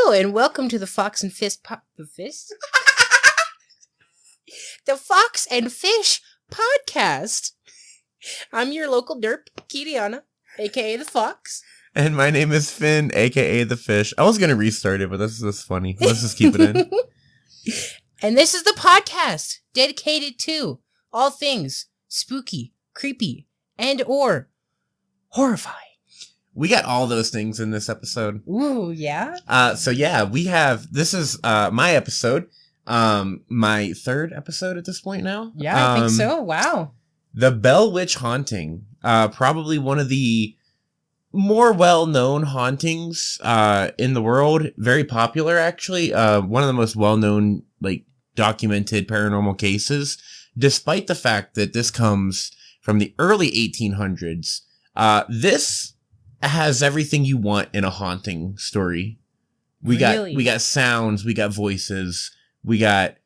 Hello and welcome to the Fox and Fish the Fox and Fish podcast. I'm your local derp, Kirrianna, aka the Fox. And my name is Phinn, aka the Fish. I was gonna restart it, but this is funny. Let's just keep it in. And this is the podcast dedicated to all things spooky, creepy, and or horrifying. We got all those things in this episode. Ooh, yeah? We have, this is my episode, my third episode at this point now. Yeah, I think so. Wow. The Bell Witch Haunting, probably one of the more well-known hauntings in the world. Very popular, actually. One of the most well-known, documented paranormal cases, despite the fact that this comes from the early 1800s. This has everything you want in a haunting story. We got sounds, we got voices, we got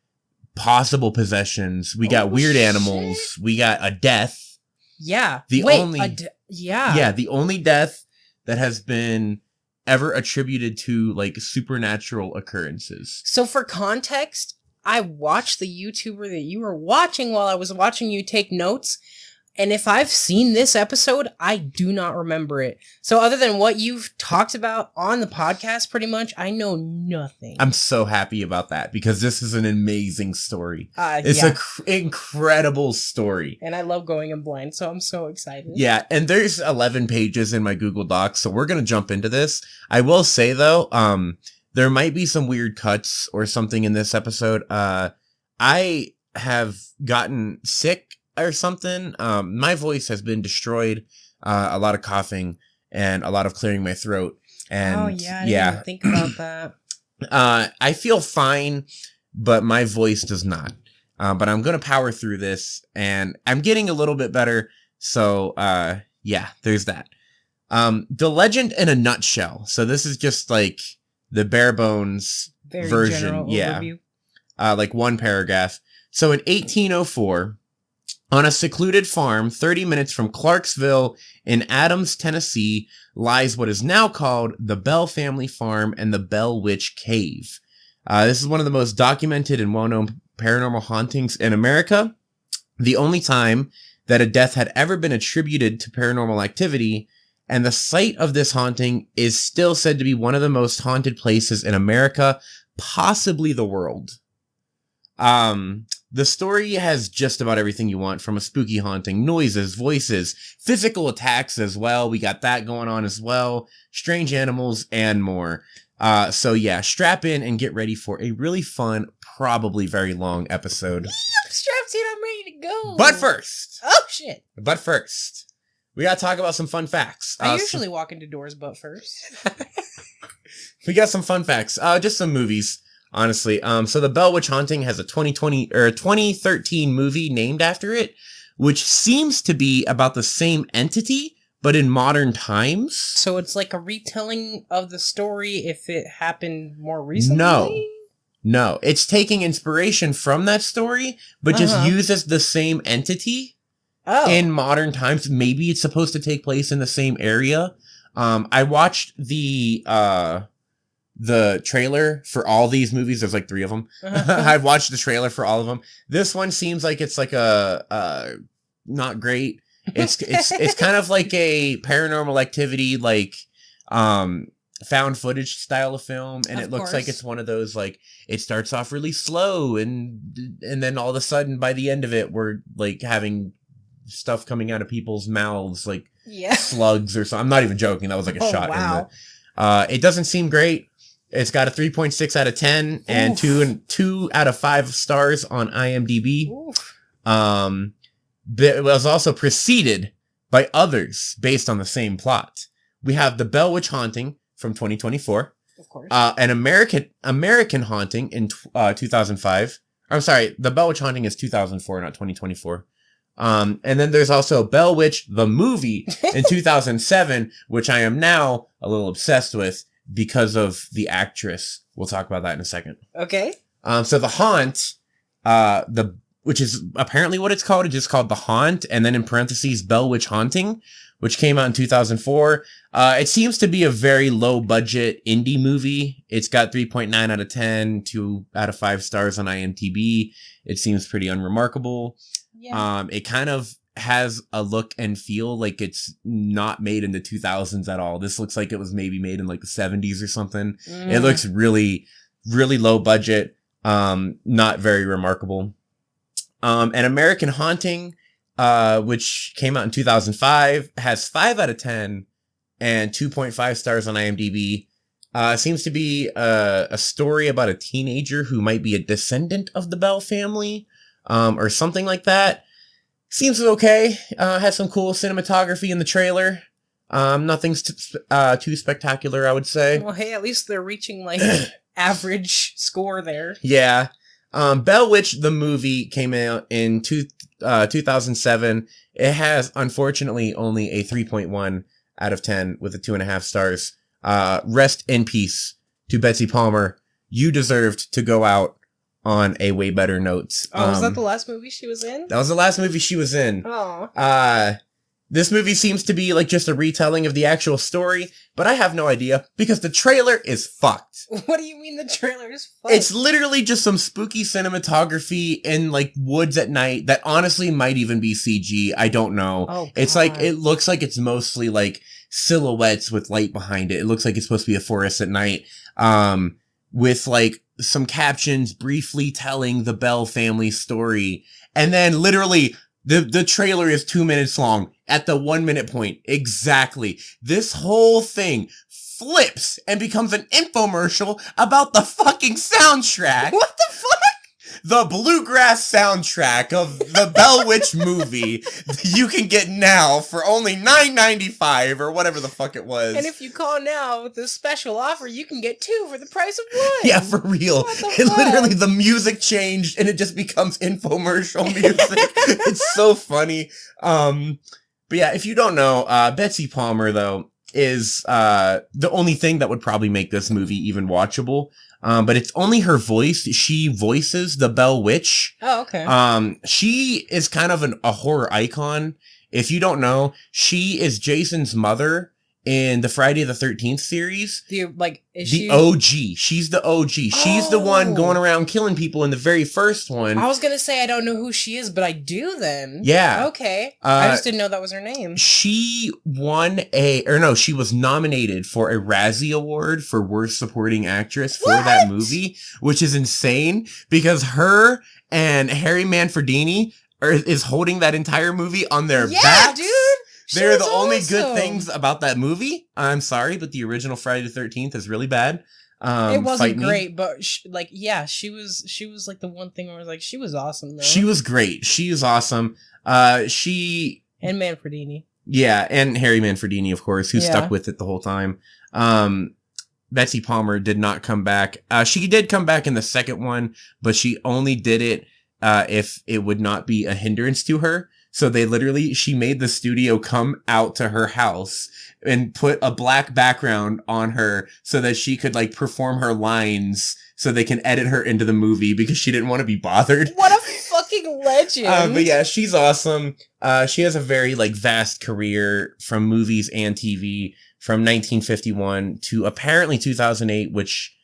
possible possessions, we got weird animals, we got a death. Yeah. The only death that has been ever attributed to supernatural occurrences. So for context, I watched the YouTuber that you were watching while I was watching you take notes. And if I've seen this episode, I do not remember it. So other than what you've talked about on the podcast, pretty much, I know nothing. I'm so happy about that because this is an amazing story. It's an incredible story. And I love going in blind, so I'm so excited. Yeah, and there's 11 pages in my Google Docs, so we're going to jump into this. I will say, though, there might be some weird cuts or something in this episode. I have gotten sick or something. My voice has been destroyed, a lot of coughing and a lot of clearing my throat. And I didn't even think about that. I feel fine, but my voice does not. But I'm going to power through this and I'm getting a little bit better. So, there's that. The legend in a nutshell. So this is just the bare bones version. Yeah. Overview. One paragraph. So in 1804, on a secluded farm 30 minutes from Clarksville in Adams, Tennessee, lies what is now called the Bell Family Farm and the Bell Witch Cave. This is one of the most documented and well-known paranormal hauntings in America. The only time that a death had ever been attributed to paranormal activity, and the site of this haunting is still said to be one of the most haunted places in America, possibly the world. The story has just about everything you want from a spooky haunting, noises, voices, physical attacks as well. We got that going on as well. Strange animals and more. Strap in and get ready for a really fun, probably very long episode. I'm strapped in. I'm ready to go. But first. Oh, shit. We got to talk about some fun facts. I usually walk into doors, but first. We got some fun facts. Just some movies. Honestly, so the Bell Witch Haunting has a 2013 movie named after it, which seems to be about the same entity, but in modern times. So it's like a retelling of the story if it happened more recently? No, it's taking inspiration from that story, but just uses the same entity in modern times. Maybe it's supposed to take place in the same area. I watched the trailer for all these movies. There's 3 of them. I've watched the trailer for all of them. This one seems like it's a not great. It's kind of like a Paranormal Activity, found footage style of film, and it looks like it's one of those it starts off really slow and then all of a sudden by the end of it we're having stuff coming out of people's mouths slugs or something. I'm not even joking. That was a shot. Wow. It doesn't seem great. It's got a 3.6 out of 10 and 2 out of 5 stars on IMDb. It was also preceded by others based on the same plot. We have The Bell Witch Haunting from 2024. Of course. An American Haunting in 2005. I'm sorry, The Bell Witch Haunting is 2004, not 2024. And then there's also Bell Witch, the movie in 2007, which I am now a little obsessed with because of the actress. We'll talk about that in a second. Okay. So the haunt, the which is apparently what it's called. It's just called The Haunt, and then in parentheses, Bell Witch Haunting, which came out in 2004. It seems to be a very low budget indie movie. It's got 3.9 out of 10, 2 out of 5 stars on IMDb. It seems pretty unremarkable. Yeah. It kind of has a look and feel like it's not made in the 2000s at all. This looks like it was maybe made in like the 70s or something. It looks really, really low budget. Not very remarkable. An American Haunting, which came out in 2005, has 5 out of 10 and 2.5 stars on IMDb. Seems to be a story about a teenager who might be a descendant of the Bell family, or something like that. Seems okay. Has some cool cinematography in the trailer. Nothing's too spectacular, I would say. Well, hey, at least they're reaching like average score there. Yeah. Bell Witch, the movie, came out in 2007. It has, unfortunately, only a 3.1 out of 10 with a 2.5 stars. Rest in peace to Betsy Palmer. You deserved to go out on a way better note. Oh, was that the last movie she was in? That was the last movie she was in. Oh. This movie seems to be like just a retelling of the actual story, but I have no idea because the trailer is fucked. What do you mean the trailer is fucked? It's literally just some spooky cinematography in like woods at night that honestly might even be CG. I don't know. Oh, it's like, it looks like it's mostly like silhouettes with light behind it. It looks like it's supposed to be a forest at night. With like some captions briefly telling the Bell family story. And then literally the trailer is 2 minutes long at the 1 minute point. Exactly. This whole thing flips and becomes an infomercial about the fucking soundtrack. What the fuck? The bluegrass soundtrack of the Bell Witch movie you can get now for only $9.95 or whatever the fuck it was. And if you call now with this special offer, you can get 2 for the price of 1. Yeah, for real. Literally, the music changed and it just becomes infomercial music. It's so funny. But yeah, if you don't know, Betsy Palmer, though, is the only thing that would probably make this movie even watchable. But it's only her voice. She voices the Bell Witch. Oh, okay. She is kind of a horror icon. If you don't know, she is Jason's mother in the Friday the 13th series. She OG. She's the OG. She's the one going around killing people in the very first one. I was gonna say I don't know who she is, but I do then. Yeah. Okay. I just didn't know that was her name. She she was nominated for a Razzie Award for Worst Supporting Actress for that movie, which is insane because her and Harry Manfredini is holding that entire movie on their backs. Yeah, dude. They're the only good things about that movie. I'm sorry, but the original Friday the 13th is really bad. It wasn't great, but she was like the one thing where I was like, she was awesome though. She was great. She was awesome. And Manfredini. Yeah, and Harry Manfredini, of course, who stuck with it the whole time. Betsy Palmer did not come back. She did come back in the second one, but she only did it if it would not be a hindrance to her. So she made the studio come out to her house and put a black background on her so that she could like perform her lines so they can edit her into the movie because she didn't want to be bothered. What a fucking legend. But yeah, she's awesome. She has a very like vast career from movies and TV from 1951 to apparently 2008, which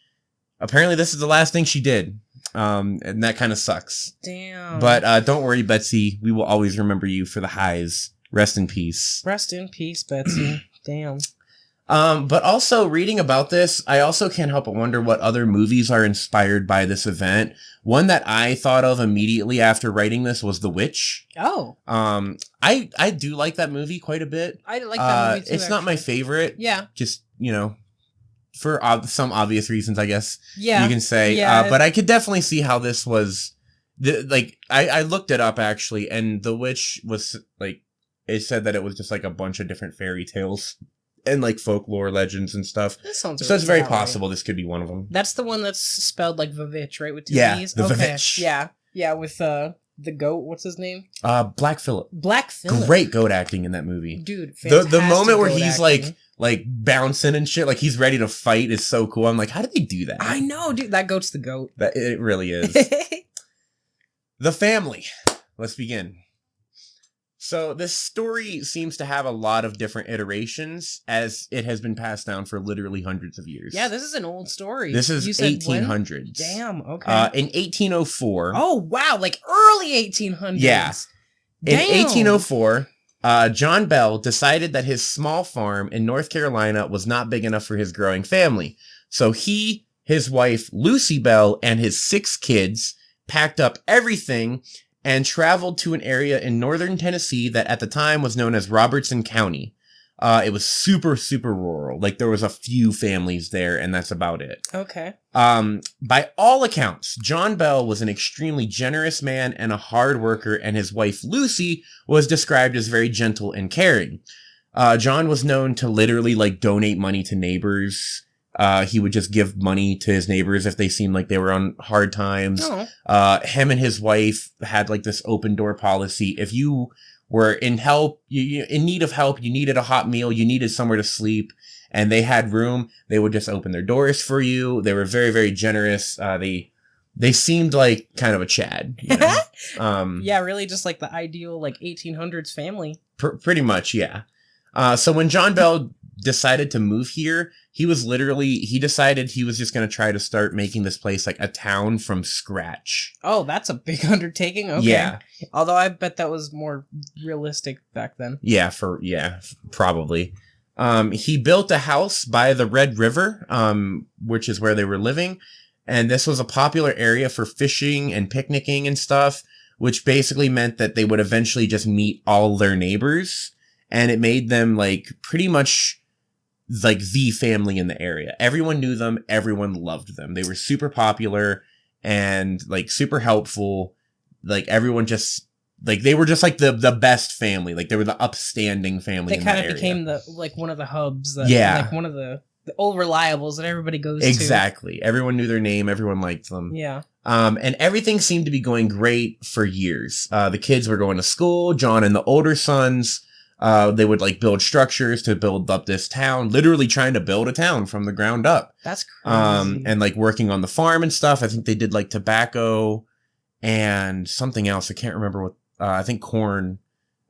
apparently this is the last thing she did. And that kind of sucks. Damn. But don't worry, Betsy. We will always remember you for the highs. Rest in peace. Rest in peace, Betsy. Damn. But also reading about this, I also can't help but wonder what other movies are inspired by this event. One that I thought of immediately after writing this was The Witch. Oh. I do like that movie quite a bit. I like that movie too. It's not my favorite. Yeah. Just, for some obvious reasons, I guess you can say. Yeah. But I could definitely see how this was, I looked it up actually, and The Witch was, it said that it was just, a bunch of different fairy tales and, folklore legends and stuff. So it's very possible this could be one of them. That's the one that's spelled like Vavitch, right? With 2 V's? The Vavitch. Yeah. Yeah, with, the goat, what's his name? Black Phillip. Black Phillip. Great goat acting in that movie. Dude, fantastic. The moment where he's acting. Bouncing and shit, he's ready to fight is so cool. I'm like, how did they do that? I know, dude. That goat's the goat. It really is. The family. Let's begin. So this story seems to have a lot of different iterations as it has been passed down for literally hundreds of years. Yeah, this is an old story. This is 1800s. Damn, okay. In 1804. Oh, wow, like early 1800s. Yeah. Damn. In 1804, John Bell decided that his small farm in North Carolina was not big enough for his growing family. So he, his wife, Lucy Bell, and his 6 kids packed up everything and traveled to an area in northern Tennessee that at the time was known as Robertson County. It was super, super rural. Like, there was a few families there, and that's about it. Okay. By all accounts, John Bell was an extremely generous man and a hard worker, and his wife, Lucy, was described as very gentle and caring. John was known to literally, like, donate money to neighbors. He would just give money to his neighbors if they seemed like they were on hard times. Oh. Him and his wife had like this open door policy. If you were in need of help, you needed a hot meal, you needed somewhere to sleep, and they had room, they would just open their doors for you. They were very, very generous. They seemed like kind of a Chad, you know? Yeah, really just like the ideal like 1800s family. Pretty much, yeah. So when John Bell decided to move here, he decided he was just going to try to start making this place like a town from scratch. Oh, that's a big undertaking. Okay. Yeah. Although I bet that was more realistic back then. Yeah, probably. He built a house by the Red River, which is where they were living. And this was a popular area for fishing and picnicking and stuff, which basically meant that they would eventually just meet all their neighbors. And it made them like pretty much like the family in the area. Everyone knew them. Everyone loved them. They were super popular and like super helpful. Like everyone just like, they were just like the best family. Like they were the upstanding family. They kind of became one of the hubs. Like one of the old reliables that everybody goes to. Exactly. Everyone knew their name. Everyone liked them. Yeah. And everything seemed to be going great for years. The kids were going to school. John and the older sons, they would like build structures to build up this town, literally trying to build a town from the ground up. That's crazy. And like working on the farm and stuff. I think they did like tobacco and something else. I can't remember what, I think corn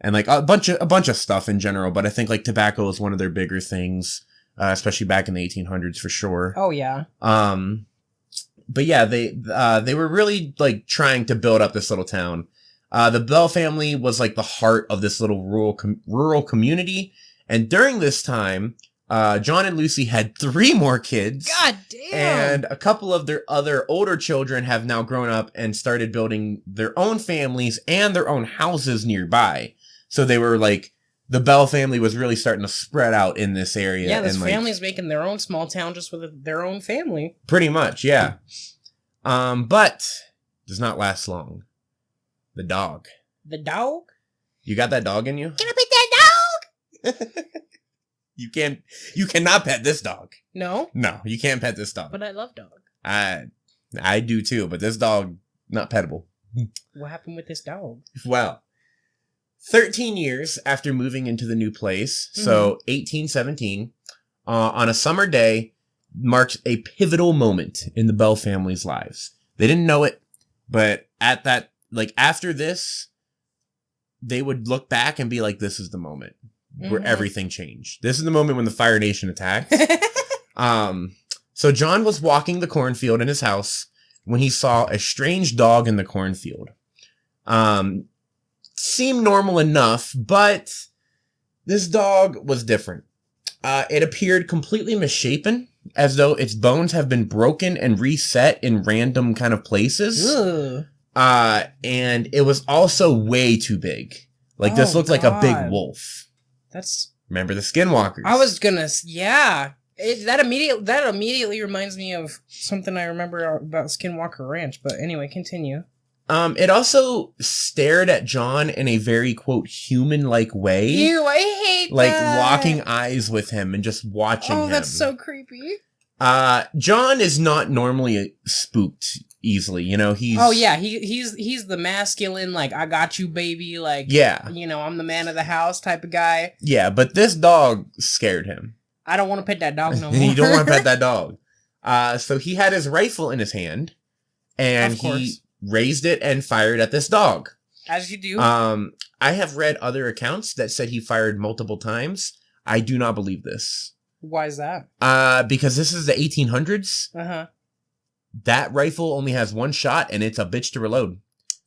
and like a bunch of stuff in general. But I think like tobacco is one of their bigger things, especially back in the 1800s for sure. Oh yeah. But yeah, they were really like trying to build up this little town. The Bell family was like the heart of this little rural community. And during this time, John and Lucy had 3 more kids. God damn. And a couple of their other older children have now grown up and started building their own families and their own houses nearby. So they were like, the Bell family was really starting to spread out in this area. Yeah, this and family's making their own small town just with their own family. Pretty much, yeah. But does not last long. The dog. The dog? You got that dog in you? Can I pet that dog? You cannot pet this dog. No? No, you can't pet this dog. But I love dogs. I do too, but this dog, not pettable. What happened with this dog? Well, 13 years after moving into the new place, so 1817, on a summer day, marks a pivotal moment in the Bell family's lives. They didn't know it, but at that, like after this, they would look back and be like, this is the moment where everything changed. This is the moment when the Fire Nation attacked. So John was walking the cornfield in his house when he saw a strange dog in the cornfield. Seemed normal enough, but this dog was different. It appeared completely misshapen, as though its bones have been broken and reset in random kind of places. Ugh. And it was also way too big. Like this looked like a big wolf. Remember the Skinwalkers? I was gonna, yeah. That immediately reminds me of something I remember about Skinwalker Ranch. But anyway, continue. It also stared at John in a very, quote, human-like way. Ew, I hate like, that. locking eyes with him and just watching him. Oh, that's so creepy. John is not normally spooked easily, you know, he's... Oh, yeah, he's the masculine, like, I got you, baby, like, yeah. You know, I'm the man of the house type of guy. Yeah, but this dog scared him. I don't want to pet that dog no more. You don't want to pet that dog. So he had his rifle in his hand, and raised it and fired at this dog. As you do. I have read other accounts that said he fired multiple times. I do not believe this. Why is that? Because this is the 1800s. Uh-huh. That rifle only has one shot, and it's a bitch to reload.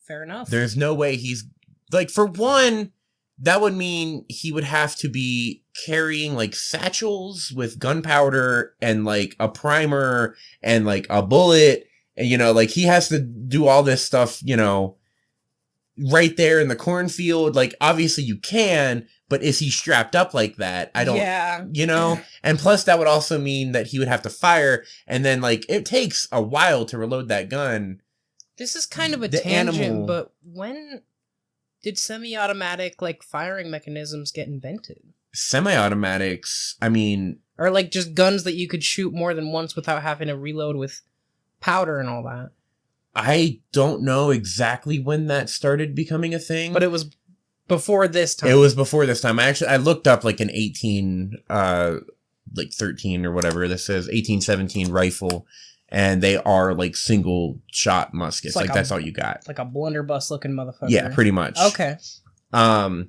Fair enough. There's no way he's... Like, for one, that would mean he would have to be carrying, like, satchels with gunpowder and, like, a primer and, like, a bullet. And, you know, like, he has to do all this stuff, you know, right there in the cornfield. Like, obviously you can, but is he strapped up like that? I don't, you know? And plus that would also mean that he would have to fire. And then, like, it takes a while to reload that gun. This is kind of a tangent, but when did semi-automatic, like, firing mechanisms get invented? Semi-automatics, I mean... Or, like, just guns that you could shoot more than once without having to reload with powder and all that. I don't know exactly when that started becoming a thing. But it was before this time. It was before this time. I looked up, like, an 13 or whatever this is, 1817 rifle, and they are, like, single shot muskets. Like that's all you got. Like a blunderbuss looking motherfucker. Yeah, pretty much. Okay.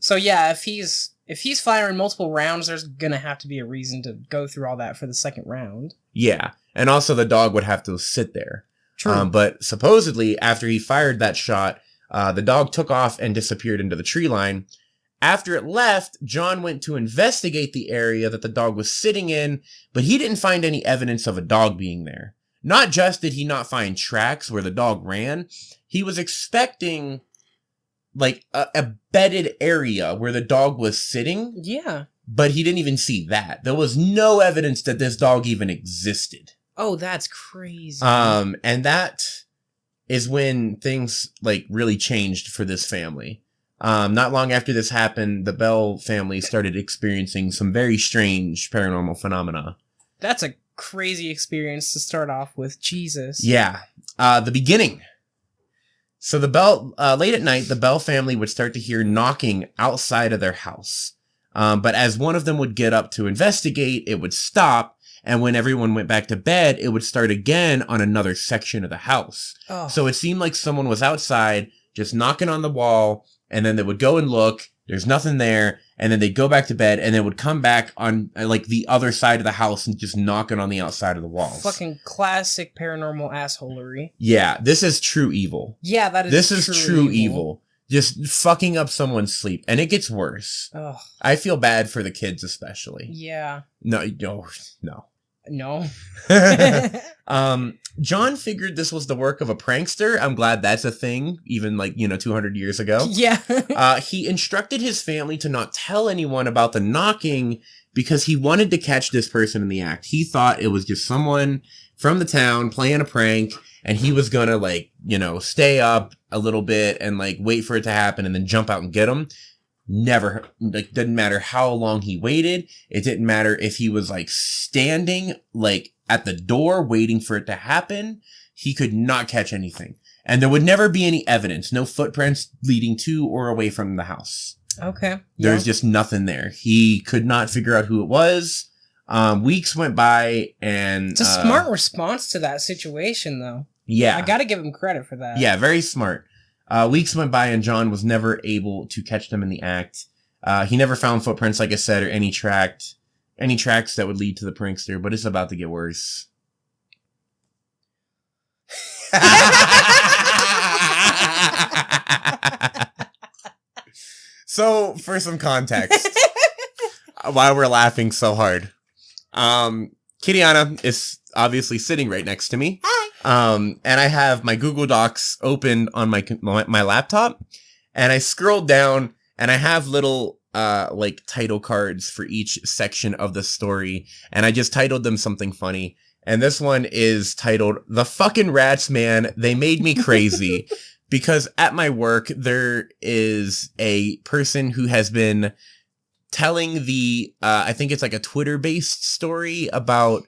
So yeah, if he's firing multiple rounds, there's gonna have to be a reason to go through all that for the second round. Yeah. And also the dog would have to sit there. True. But supposedly after he fired that shot, the dog took off and disappeared into the tree line. After it left, John went to investigate the area that the dog was sitting in, but he didn't find any evidence of a dog being there. Not just did he not find tracks where the dog ran, he was expecting, like, a bedded area where the dog was sitting. Yeah. But he didn't even see that. There was no evidence that this dog even existed. Oh, that's crazy. And that is when things, like, really changed for this family. Not long after this happened, the Bell family started experiencing some very strange paranormal phenomena. That's a crazy experience to start off with. Jesus. Yeah. The beginning. So the Bell, late at night, the Bell family would start to hear knocking outside of their house. But as one of them would get up to investigate, it would stop. And when everyone went back to bed, it would start again on another section of the house. Oh. So it seemed like someone was outside just knocking on the wall, and then they would go and look. There's nothing there. And then they'd go back to bed, and they would come back on, like, the other side of the house and just knocking on the outside of the walls. Fucking classic paranormal assholery. Yeah, this is true evil. Yeah, that is This is true evil. Just fucking up someone's sleep. And it gets worse. Ugh. I feel bad for the kids especially. Yeah. No. No. John figured this was the work of a prankster. I'm glad that's a thing, even, like, 200 years ago. Yeah. He instructed his family to not tell anyone about the knocking because he wanted to catch this person in the act. He thought it was just someone from the town playing a prank, and he was gonna, like, stay up a little bit and, like, wait for it to happen and then jump out and get him. Never, like, didn't matter how long he waited. It didn't matter if he was, like, standing, like, at the door waiting for it to happen. He could not catch anything. And there would never be any evidence. No footprints leading to or away from the house. Okay. There's just nothing there. He could not figure out who it was. Weeks went by, and... It's a smart response to that situation, though. Yeah. I gotta give him credit for that. Yeah, very smart. Weeks went by, and John was never able to catch them in the act. He never found footprints, like I said, or any tracks that would lead to the prankster, but it's about to get worse. So, for some context, why we're laughing so hard, Kirrianna is obviously sitting right next to me. Hi. And I have my Google Docs opened on my laptop, and I scrolled down, and I have little like title cards for each section of the story, and I just titled them something funny. And this one is titled "The Fucking Rats, Man, They Made Me Crazy." Because at my work, there is a person who has been telling I think it's like a Twitter-based story about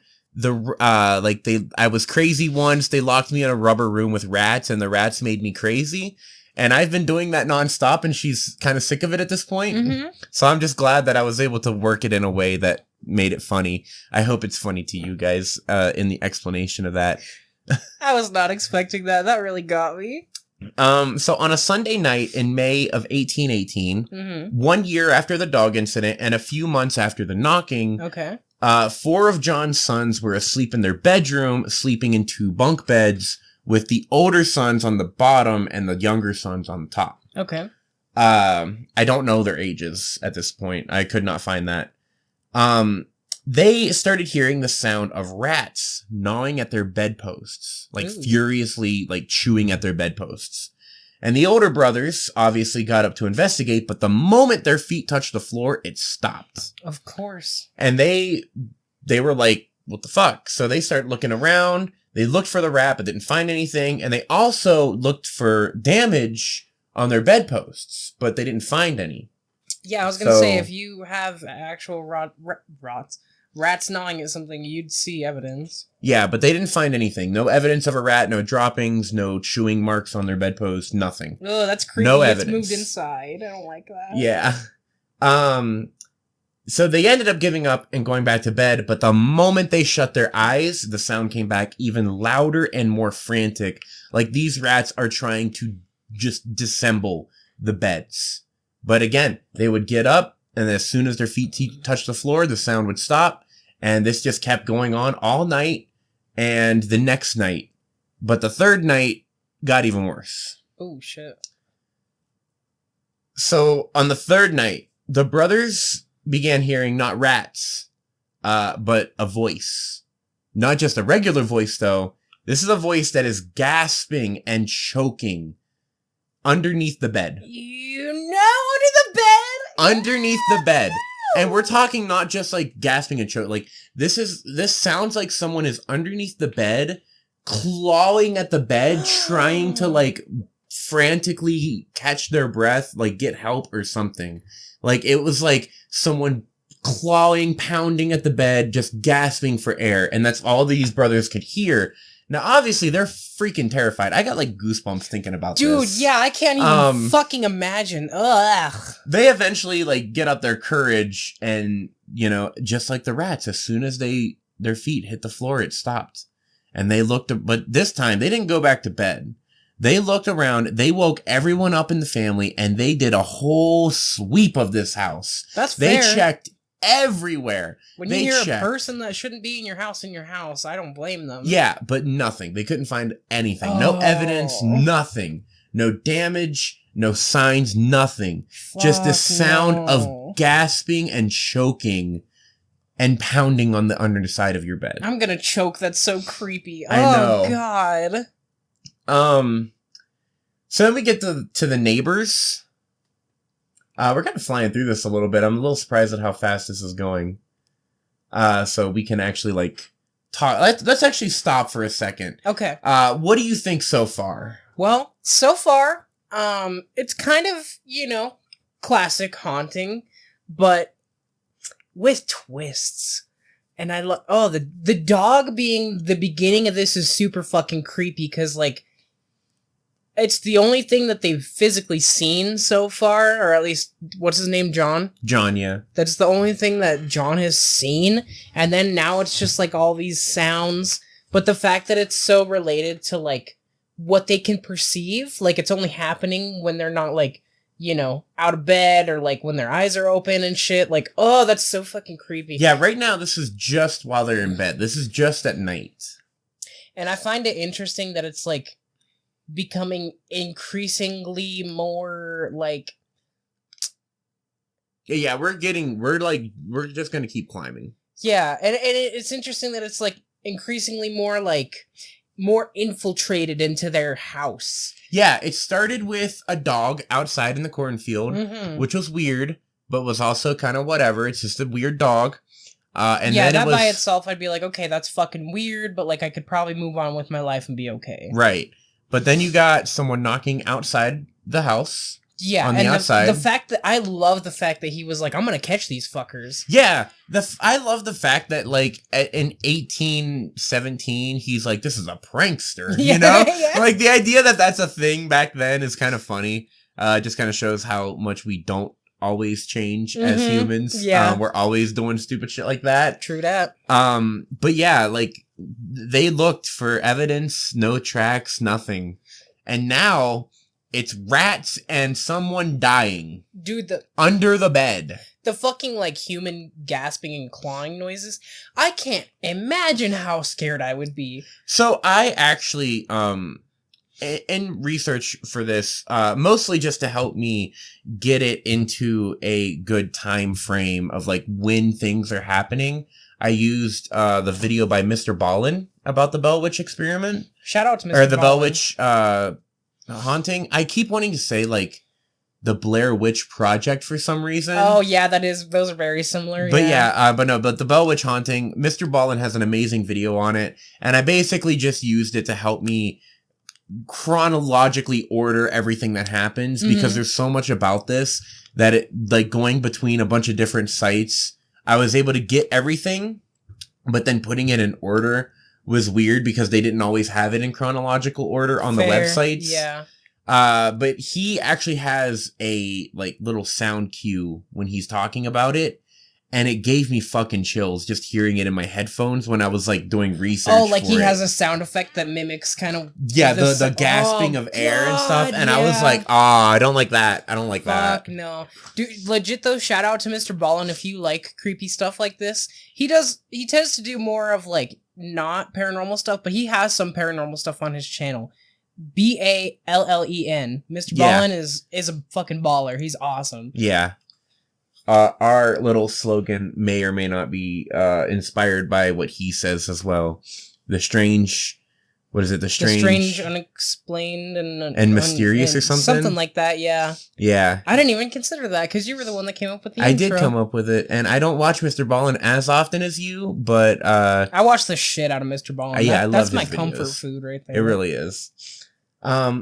I was crazy once. They locked me in a rubber room with rats, and the rats made me crazy. And I've been doing that nonstop, and she's kind of sick of it at this point. Mm-hmm. So I'm just glad that I was able to work it in a way that made it funny. I hope it's funny to you guys in the explanation of that. I was not expecting that. That really got me. So on a Sunday night in May of 1818, 1 year after the dog incident and a few months after the knocking, Okay. 4 of John's sons were asleep in their bedroom, sleeping in 2 bunk beds, with the older sons on the bottom and the younger sons on the top. Okay. I don't know their ages at this point. I could not find that. They started hearing the sound of rats gnawing at their bedposts, like furiously, like chewing at their bedposts. And the older brothers obviously got up to investigate, but the moment their feet touched the floor, it stopped. Of course. And they were like, what the fuck? So they started looking around. They looked for the rat, but didn't find anything. And they also looked for damage on their bedposts, but they didn't find any. Yeah, I was going to say, if you have actual rats gnawing at something, you'd see evidence. Yeah, but they didn't find anything. No evidence of a rat, no droppings, no chewing marks on their bedposts, nothing. Oh, that's creepy. No It's evidence. moved inside. I don't like that. Yeah. So they ended up giving up and going back to bed, but the moment they shut their eyes, the sound came back even louder and more frantic. Like these rats are trying to just disassemble the beds. But again, they would get up, and as soon as their feet touched the floor, the sound would stop. And this just kept going on all night and the next night. But the third night got even worse. Oh, shit. So on the third night, the brothers began hearing not rats, but a voice. Not just a regular voice, though. This is a voice that is gasping and choking underneath the bed. Under the bed? Underneath the bed. And we're talking not just like gasping and choking. Like this sounds like someone is underneath the bed, clawing at the bed, trying to like frantically catch their breath, like get help or something. Like it was like someone clawing, pounding at the bed, just gasping for air. And that's all these brothers could hear. Now, obviously, they're freaking terrified. I got, like, goosebumps thinking about this. Dude, yeah, I can't even fucking imagine. Ugh. They eventually, like, get up their courage and, you know, just like the rats, as soon as their feet hit the floor, it stopped. And they looked, but this time, they didn't go back to bed. They looked around, they woke everyone up in the family, and they did a whole sweep of this house. That's fair. They checked everywhere. When you hear a person that shouldn't be in your house, I don't blame them. Yeah, but nothing. They couldn't find anything. No evidence, nothing. No damage, no signs, nothing. Just the sound of gasping and choking and pounding on the underside of your bed. I'm gonna choke. That's so creepy. I know. Oh, God. So then we get to the neighbors. We're kind of flying through this a little bit. I'm a little surprised at how fast this is going. So we can actually, like, talk. Let's actually stop for a second. Okay. What do you think so far? Well, so far, it's kind of, classic haunting, but with twists. And I love, the dog being the beginning of this is super fucking creepy, because, like, it's the only thing that they've physically seen so far, or at least, what's his name, John? John, yeah. That's the only thing that John has seen, and then now it's just, like, all these sounds, but the fact that it's so related to, like, what they can perceive, like, it's only happening when they're not, like, out of bed, or, like, when their eyes are open and shit, like, oh, that's so fucking creepy. Yeah, right now, this is just while they're in bed. This is just at night. And I find it interesting that it's, like, becoming increasingly more like we're just gonna keep climbing. Yeah, and it's interesting that it's like increasingly more infiltrated into their house. Yeah, it started with a dog outside in the cornfield, which was weird, but was also kind of whatever. It's just a weird dog. And yeah, then that by itself, I'd be like, okay, that's fucking weird, but like I could probably move on with my life and be okay. Right. But then you got someone knocking outside the house. Yeah, on the outside. The fact that I love the fact that he was like, I'm gonna catch these fuckers. Yeah, I love the fact that like in 1817 he's like, this is a prankster, you know? Yeah. Like the idea that that's a thing back then is kind of funny. Just kind of shows how much we don't always change as humans. Yeah, we're always doing stupid shit like that. True that. But yeah, like they looked for evidence, no tracks, nothing, and now It's rats and someone dying. Dude, under the bed. The fucking, like, human gasping and clawing noises. I can't imagine how scared I would be. So I actually, in research for this, mostly just to help me get it into a good time frame of, like, when things are happening, I used the video by MrBallen about the Bell Witch experiment. Shout out to Mr. Or the Bell Ballen. Witch haunting. I keep wanting to say, like, the Blair Witch Project for some reason. Oh, yeah, those are very similar. But but the Bell Witch haunting, MrBallen has an amazing video on it, and I basically just used it to help me chronologically order everything that happens, because there's so much about this that it, like, going between a bunch of different sites, I was able to get everything, but then putting it in order was weird because they didn't always have it in chronological order on the websites. Yeah. But he actually has a, like, little sound cue when he's talking about it, and it gave me fucking chills just hearing it in my headphones when I was, like, doing research. Oh, like he has a sound effect that mimics kind of... Yeah, the gasping of air and stuff, and I was like, I don't like that. I don't like that. Fuck no. Dude, legit though, shout out to MrBallen if you like creepy stuff like this. He tends to do more of, like, not paranormal stuff, but he has some paranormal stuff on his channel. Ballen. MrBallen is a fucking baller. He's awesome. Yeah. Our little slogan may or may not be inspired by what he says as well. The strange, what is it? The strange, unexplained, and mysterious or something? Something like that, yeah. Yeah. I didn't even consider that, because you were the one that came up with the intro. intro. I did come up with it, and I don't watch MrBallen as often as you, but... I watch the shit out of MrBallen. Yeah, I love That's my his videos. comfort food right there. It really is.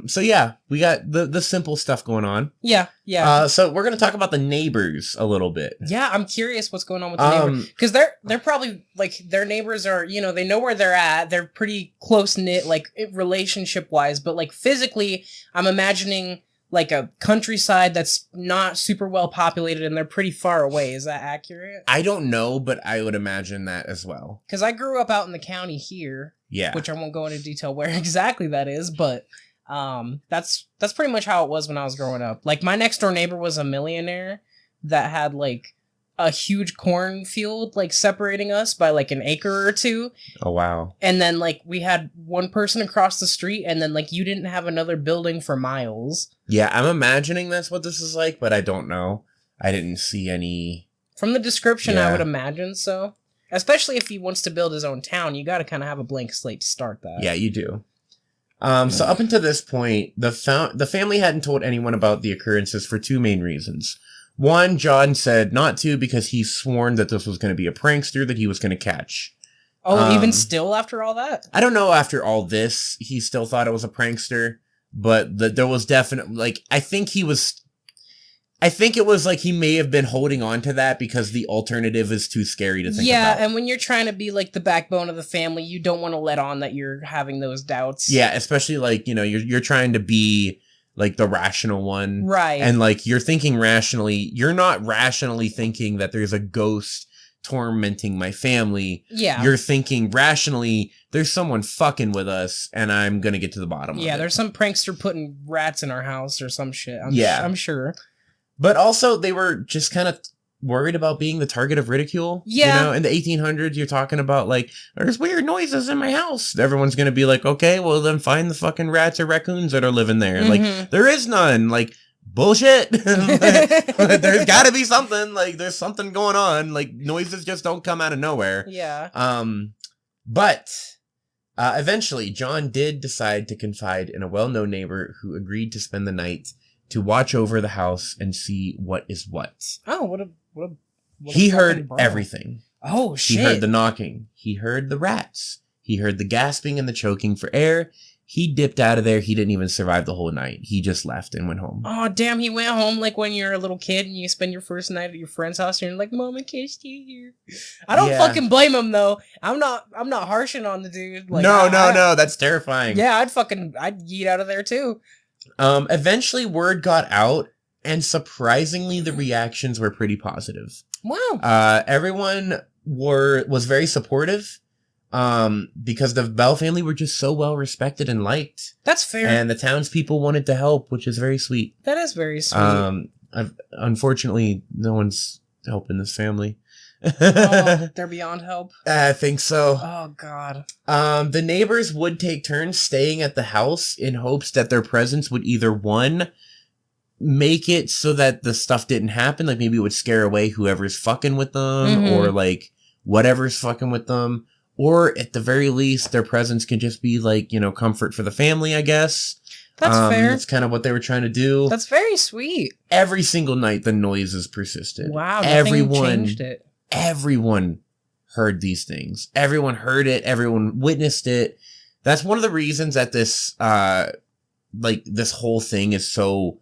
So yeah, we got the simple stuff going on. Yeah, yeah. So we're gonna talk about the neighbors a little bit. Yeah, I'm curious what's going on with the neighbors, because they're probably, like, their neighbors are, you know, they know where they're at. They're pretty close knit, like, relationship wise, but, like, physically, I'm imagining, like, a countryside that's not super well populated, and they're pretty far away. Is that accurate? I don't know, but I would imagine that as well. Because I grew up out in the county here. Yeah. Which I won't go into detail where exactly that is, but that's pretty much how it was when I was growing up. Like, my next door neighbor was a millionaire that had, like, a huge cornfield, like, separating us by, like, an acre or two. Oh, wow. And then, like, we had one person across the street, and then, like, you didn't have another building for miles. Yeah, I'm imagining that's what this is like, but I don't know. I didn't see any... From the description, I would imagine so. Especially if he wants to build his own town, you gotta kind of have a blank slate to start that. Yeah, you do. So up until this point, the family hadn't told anyone about the occurrences for two main reasons. One, John said not to because he's sworn that this was going to be a prankster that he was going to catch. Oh, even still after all that? I don't know after all this, he still thought it was a prankster, but there was definitely, like, I think it was like he may have been holding on to that because the alternative is too scary to think about. Yeah, and when you're trying to be, like, the backbone of the family, you don't want to let on that you're having those doubts. Yeah, especially, like, you know, you're trying to be, like, the rational one. Right. And, like, you're thinking rationally. You're not rationally thinking that there's a ghost tormenting my family. Yeah. You're thinking rationally, there's someone fucking with us, and I'm gonna get to the bottom of it. Yeah, there's some prankster putting rats in our house or some shit. I'm sure. But also, they were just kind of worried about being the target of ridicule. Yeah. You know, in the 1800s, you're talking about, like, there's weird noises in my house. Everyone's going to be like, okay, well, then find the fucking rats or raccoons that are living there. Like, there is none. Like, bullshit. There's got to be something. Like, there's something going on. Like, noises just don't come out of nowhere. Yeah. But eventually, John did decide to confide in a well-known neighbor who agreed to spend the night to watch over the house and see what is what. Oh, what a he heard everything. Oh, shit. He heard the knocking. He heard the rats. He heard the gasping and the choking for air. He dipped out of there. He didn't even survive the whole night. He just left and went home. Oh, damn. He went home like when you're a little kid and you spend your first night at your friend's house and you're like, Mom, I can't stay here. I don't fucking blame him, though. I'm not harshing on the dude. Like, no. That's terrifying. Yeah, I'd yeet out of there, too. Eventually, word got out, and surprisingly, the reactions were pretty positive. Wow. Everyone was very supportive. because the Bell family were just so well respected and liked. That's fair. And the townspeople wanted to help, which is very sweet. That is very sweet. Unfortunately, no one's helping this family. Oh, they're beyond help. I think so. Oh, God. The neighbors would take turns staying at the house in hopes that their presence would either, one, make it so that the stuff didn't happen, like maybe it would scare away whoever's fucking with them, or like whatever's fucking with them, or at the very least, their presence can just be like, comfort for the family, I guess. That's fair. That's kind of what they were trying to do. That's very sweet. Every single night, the noises persisted. Wow, nothing changed it. Everyone heard these things. Everyone heard it. Everyone witnessed it. That's one of the reasons that this, this whole thing is so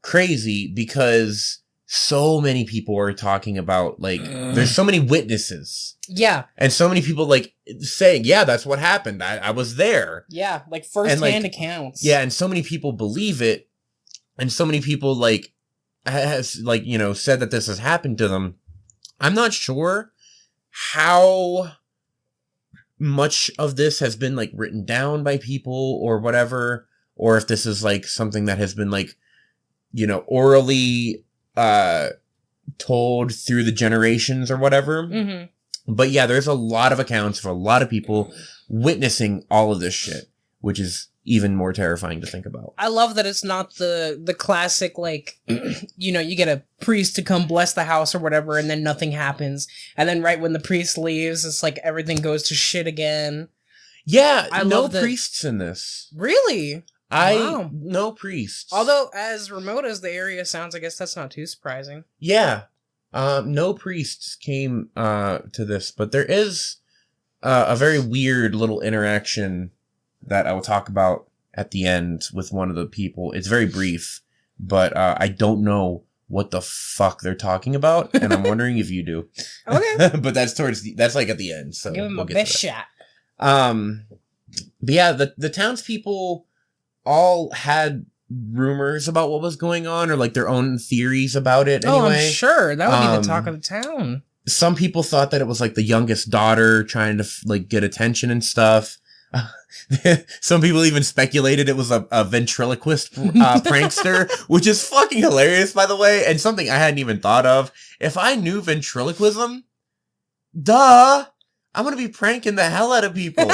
crazy, because so many people are talking about, there's so many witnesses. Yeah. And so many people, saying, yeah, that's what happened. I was there. Yeah, first-hand accounts. Yeah, and so many people believe it. And so many people, has, said that this has happened to them. I'm not sure how much of this has been, written down by people or whatever, or if this is, something that has been, orally told through the generations or whatever. But yeah, there's a lot of accounts of a lot of people witnessing all of this shit, which is even more terrifying to think about. I love that it's not the classic, you get a priest to come bless the house or whatever, and then nothing happens. And then right when the priest leaves, it's everything goes to shit again. Yeah, no priests in this. Really? Wow. No priests. Although, as remote as the area sounds, I guess that's not too surprising. Yeah. No priests came to this, but there is a very weird little interaction that I will talk about at the end with one of the people. It's very brief, but I don't know what the fuck they're talking about, and I'm wondering if you do. Okay. But that's that's at the end, so give him a best shot. But yeah, the townspeople all had rumors about what was going on, or their own theories about it anyway. Oh, I'm sure. That would be the talk of the town. Some people thought that it was the youngest daughter trying to get attention and stuff. Some people even speculated it was a ventriloquist prankster, which is fucking hilarious, by the way, and something I hadn't even thought of. If I knew ventriloquism, I'm gonna be pranking the hell out of people.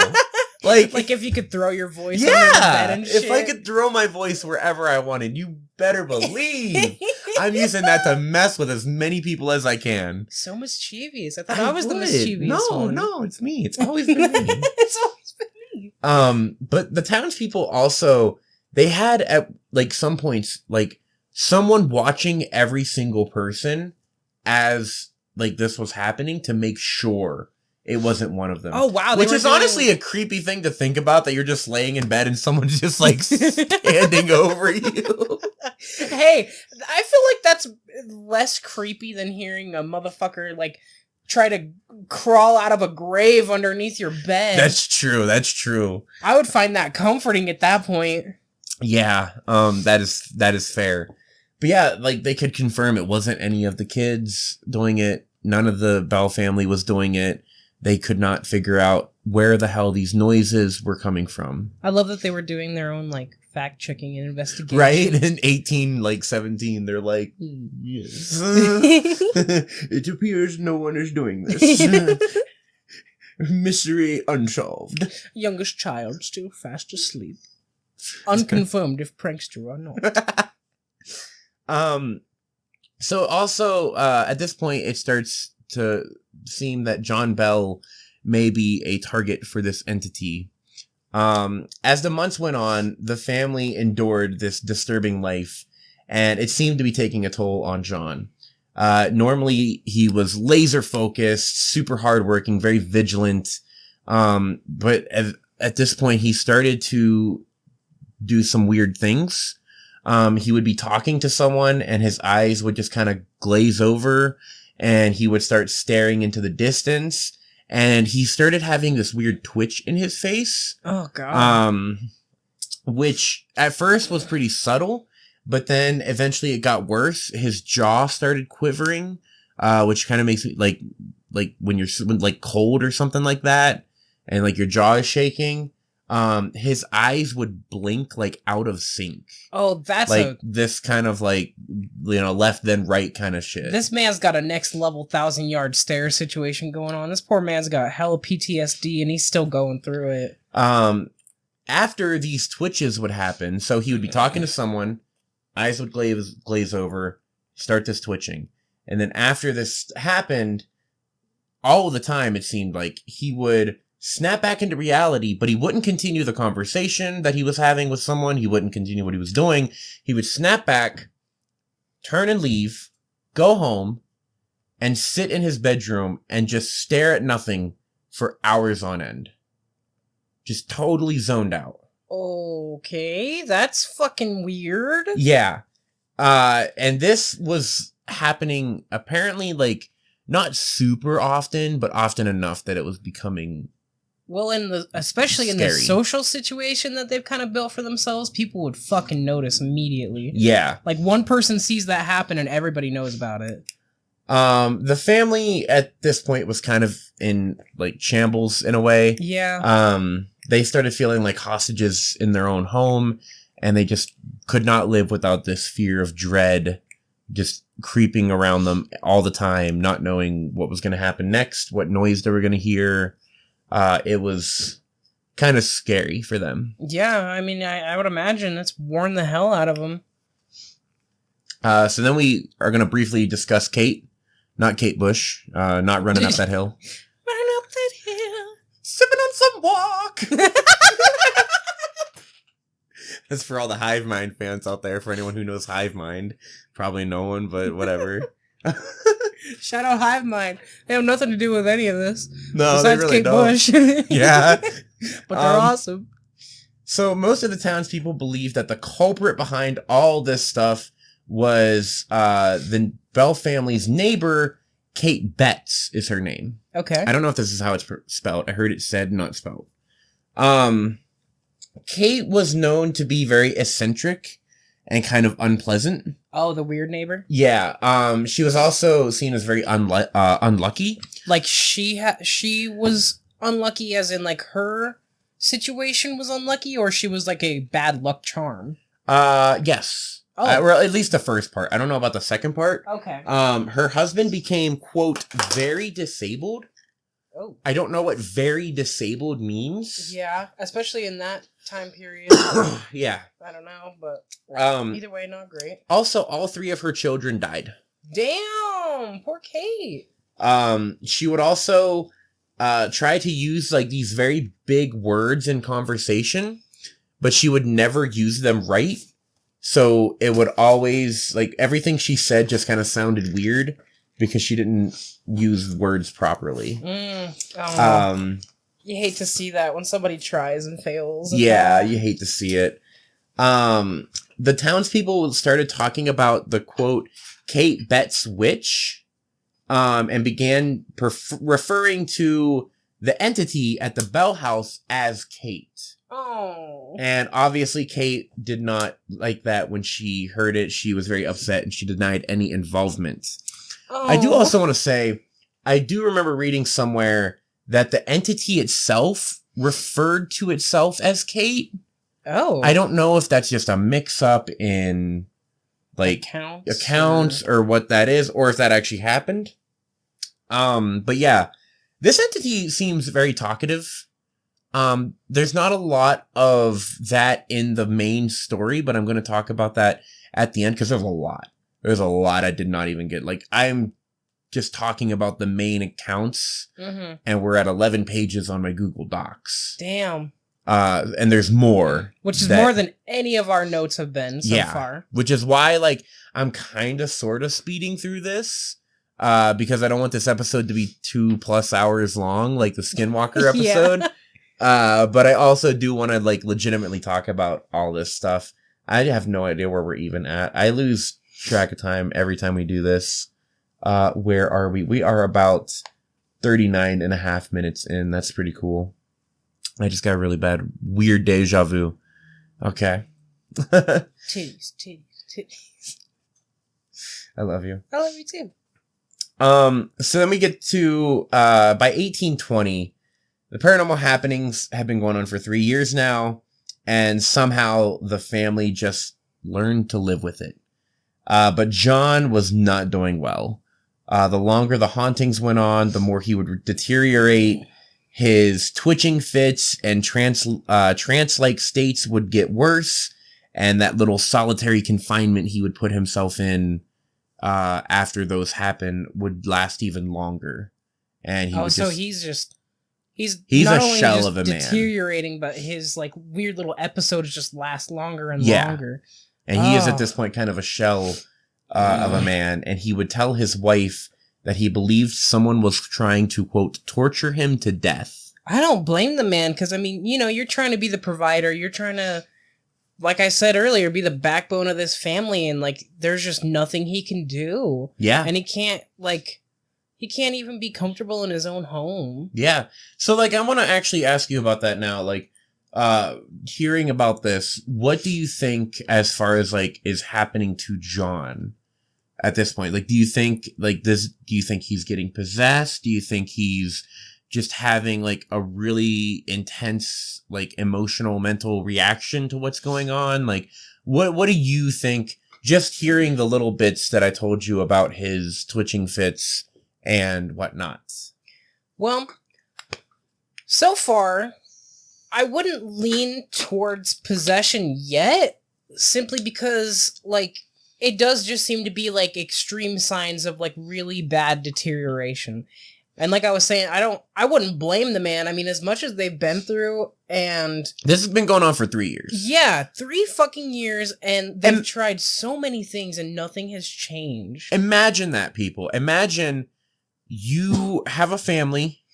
If you could throw your voice under the bed and shit. If I could throw my voice wherever I wanted, you better believe I'm using that to mess with as many people as I can. So mischievous. I thought I was the mischievous one. No, it's me. It's always been me. It's always been me. But the townspeople also, they had at some points, someone watching every single person as this was happening to make sure it wasn't one of them. Oh, wow. Which is honestly a creepy thing to think about, that you're just laying in bed and someone's just standing over you. Hey, I feel like that's less creepy than hearing a motherfucker try to crawl out of a grave underneath your bed. That's true. I would find that comforting at that point. Yeah, that is fair. But yeah, they could confirm it wasn't any of the kids doing it. None of the Bell family was doing it. They could not figure out where the hell these noises were coming from. I love that they were doing their own fact-checking and investigation. Right? In 1817, they're yes. It appears no one is doing this. Mystery unsolved. Youngest child still fast asleep. Unconfirmed if prankster or not. So also, at this point, it starts to seem that John Bell may be a target for this entity. As the months went on, the family endured this disturbing life, and it seemed to be taking a toll on John. Normally, he was laser focused, super hardworking, very vigilant. But at this point, he started to do some weird things. He would be talking to someone, and his eyes would just kind of glaze over, and he would start staring into the distance, and he started having this weird twitch in his face. Oh, God. Which at first was pretty subtle, but then eventually it got worse. His jaw started quivering, which kind of makes it like when you're cold or something like that. and like your jaw is shaking, his eyes would blink like out of sync. Oh, that's like this kind of like, left then right kind of shit. This man's got a next level 1,000-yard stare situation going on. This poor man's got hella PTSD and he's still going through it. After these twitches would happen, so he would be talking to someone, eyes would glaze over, start this twitching. And then after this happened, all the time it seemed like he would snap back into reality, but he wouldn't continue the conversation that he was having with someone. He wouldn't continue what he was doing. He would snap back, turn and leave, go home, and sit in his bedroom and just stare at nothing for hours on end. Just totally zoned out. Okay, that's fucking weird. Yeah. And this was happening apparently like not super often, but often enough that it was becoming especially scary. In the social situation that they've kind of built for themselves, people would fucking notice immediately. Yeah. Like one person sees that happen and everybody knows about it. The family at this point was kind of in like shambles in a way. Yeah. They started feeling like hostages in their own home, and they just could not live without this fear of dread just creeping around them all the time, not knowing what was going to happen next, what noise they were going to hear. It was kind of scary for them. Yeah, I mean, I would imagine it's worn the hell out of them. So then we are going to briefly discuss Kate, not Kate Bush, not running up that hill. Running up that hill. Sipping on some walk. That's for all the Hive Mind fans out there. For anyone who knows Hive Mind, probably no one, but whatever. Shout out Hive Mind. They have nothing to do with any of this. No, besides they really Kate don't. Bush. Yeah, but they're awesome. So most of the townspeople believe that the culprit behind all this stuff was the Bell family's neighbor, Kate Betts is her name. Okay. I don't know if this is how it's spelled. I heard it said, not spelled. Kate was known to be very eccentric and kind of unpleasant. Oh, the weird neighbor? Yeah. She was also seen as very unlucky. Like she was unlucky as in like her situation was unlucky, or she was like a bad luck charm? Yes. Oh. Well, at least the first part. I don't know about the second part. Okay. Her husband became, quote, very disabled. Oh. I don't know what very disabled means. Yeah, especially in that time period. Yeah. I don't know, but either way, not great. Also, all 3 of her children died. Damn, poor Kate. She would also try to use like these very big words in conversation, but she would never use them right. So it would always, like, everything she said just kind of sounded weird because she didn't use words properly. You hate to see that when somebody tries and fails. Yeah, you hate to see it. The townspeople started talking about the, quote, Kate Betts witch, and began referring to the entity at the Bell House as Kate. Oh. And obviously Kate did not like that when she heard it. She was very upset and she denied any involvement. Oh. I do also want to say, I do remember reading somewhere that the entity itself referred to itself as Kate. Oh. I don't know if that's just a mix-up in like accounts or what that is, or if that actually happened. But yeah, this entity seems very talkative. There's not a lot of that in the main story, but I'm going to talk about that at the end because there's a lot. There's a lot I did not even get. Like, I'm just talking about the main accounts, and we're at 11 pages on my Google Docs. Damn. And there's more. Which is more than any of our notes have been so far. Which is why, like, I'm kind of sort of speeding through this. Because I don't want this episode to be 2+ hours long, like the Skinwalker episode. But I also do want to like legitimately talk about all this stuff. I have no idea where we're even at. I lose track of time every time we do this. Where are we? We are about 39.5 minutes in. That's pretty cool. I just got a really bad, weird deja vu. Okay. Titties. I love you. I love you too. So then we get to, by 1820, The paranormal happenings have been going on for 3 years now, and somehow the family just learned to live with it. But John was not doing well. The longer the hauntings went on, the more he would deteriorate. His twitching fits and trance-like states would get worse, and that little solitary confinement he would put himself in after those happen would last even longer. And he would so just, he's a not only shell just of a man. Deteriorating, but his like weird little episodes just last longer and longer. And he is at this point kind of a shell of a man, and he would tell his wife that he believed someone was trying to, quote, torture him to death. I don't blame the man, because, I mean, you know, you're trying to be the provider. You're trying to, like I said earlier, be the backbone of this family, and, like, there's just nothing he can do. Yeah. And he can't even be comfortable in his own home. Yeah. So, like, I want to actually ask you about that now. Like, hearing about this, what do you think as far as, like, is happening to John at this point? Like, do you think he's getting possessed? Do you think he's just having like a really intense, like emotional, mental reaction to what's going on? Like, what do you think, just hearing the little bits that I told you about his twitching fits and whatnot? Well, so far, I wouldn't lean towards possession yet, simply because, like, it does just seem to be, like, extreme signs of, like, really bad deterioration. And like I was saying, I wouldn't blame the man. I mean, as much as they've been through, and... This has been going on for 3 years. Yeah, 3 fucking years, and they've tried so many things, and nothing has changed. Imagine that, people. Imagine you have a family,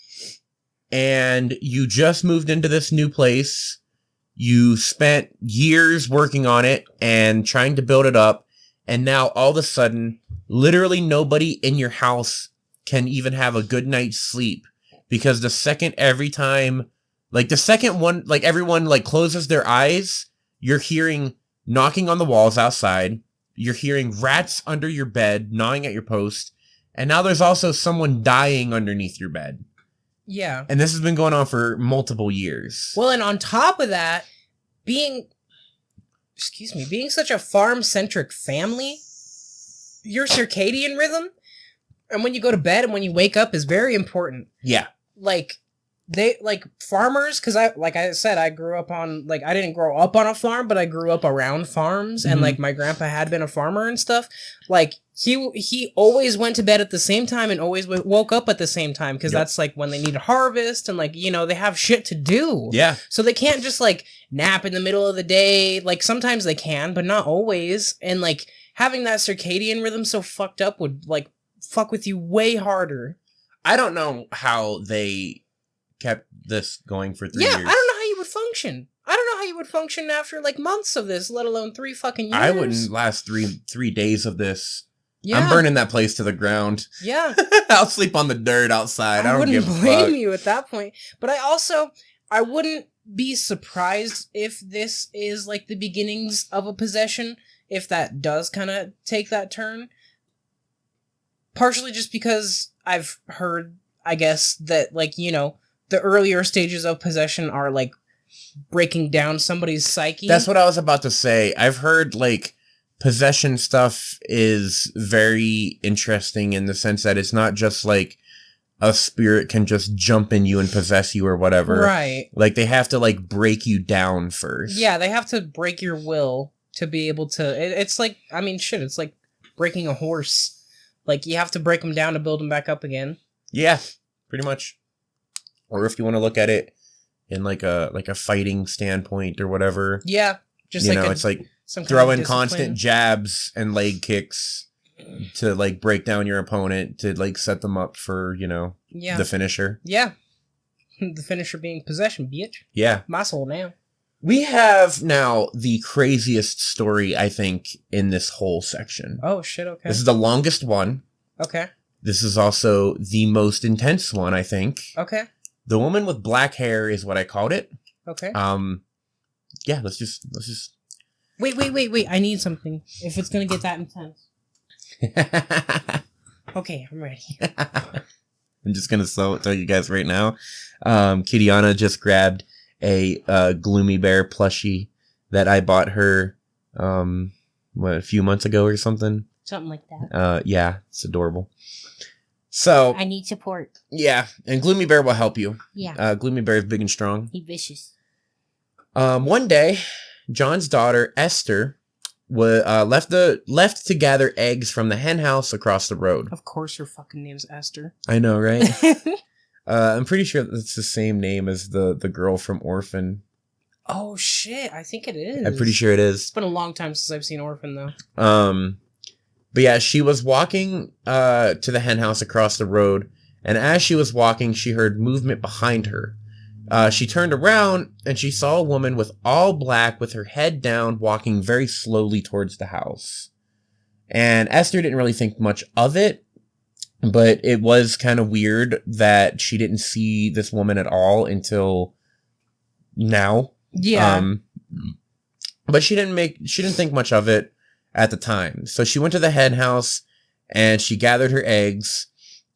and you just moved into this new place. You spent years working on it, and trying to build it up. And now, all of a sudden, literally nobody in your house can even have a good night's sleep, because the second everyone, like, everyone, like, closes their eyes, you're hearing knocking on the walls outside. You're hearing rats under your bed, gnawing at your post. And now there's also someone dying underneath your bed. Yeah. And this has been going on for multiple years. Well, and on top of that, being such a farm-centric family, your circadian rhythm, and when you go to bed and when you wake up, is very important. Yeah. Like, farmers, because like I said, I grew up on, like, I didn't grow up on a farm, but I grew up around farms, and, like, my grandpa had been a farmer and stuff. Like, he always went to bed at the same time and always woke up at the same time, because that's, like, when they need to harvest, and, like, you know, they have shit to do. Yeah. So they can't just, like, nap in the middle of the day. Like, sometimes they can, but not always. And, like, having that circadian rhythm so fucked up would, like, fuck with you way harder. I don't know how they kept this going for 3 years. Yeah, I don't know how you would function. I don't know how you would function after, like, months of this, let alone 3 fucking years. I wouldn't last three days of this. Yeah. I'm burning that place to the ground. Yeah. I'll sleep on the dirt outside. I don't give a fuck. I wouldn't blame you at that point. But I wouldn't be surprised if this is, like, the beginnings of a possession, if that does kind of take that turn. Partially just because I've heard, I guess, that, like, you know, the earlier stages of possession are, like, breaking down somebody's psyche. That's what I was about to say. I've heard, like, possession stuff is very interesting in the sense that it's not just, like, a spirit can just jump in you and possess you or whatever. Right. Like, they have to, like, break you down first. Yeah, they have to break your will to be able to... It's like, I mean, shit, it's like breaking a horse. Like, you have to break them down to build them back up again. Yeah, pretty much. Or if you want to look at it in like a fighting standpoint or whatever. Yeah, just you like know, it's like throwing constant jabs and leg kicks to, like, break down your opponent, to, like, set them up for, you know, the finisher. Yeah, the finisher being possession, bitch. Yeah, my soul now. We have now the craziest story, I think, in this whole section. Oh, shit, okay. This is the longest one. Okay. This is also the most intense one, I think. Okay. The woman with black hair is what I called it. Okay. Yeah, let's just... Wait. I need something. If it's gonna get that intense. Okay, I'm ready. I'm just going to tell you guys right now. Kirrianna just grabbed a Gloomy Bear plushie that I bought her, a few months ago or something. Something like that. Yeah, it's adorable. So I need support. Yeah, and Gloomy Bear will help you. Yeah. Gloomy Bear is big and strong. He's vicious. One day, John's daughter Esther left to gather eggs from the hen house across the road. Of course, her fucking name's Esther. I know, right? I'm pretty sure that's the same name as the girl from Orphan. Oh shit! I think it is. I'm pretty sure it is. It's been a long time since I've seen Orphan, though. But yeah, she was walking to the hen house across the road, and as she was walking, she heard movement behind her. She turned around, and she saw a woman with all black with her head down, walking very slowly towards the house. And Esther didn't really think much of it, but it was kind of weird that she didn't see this woman at all until now. Yeah. But she didn't think much of it at the time. So she went to the hen house and she gathered her eggs.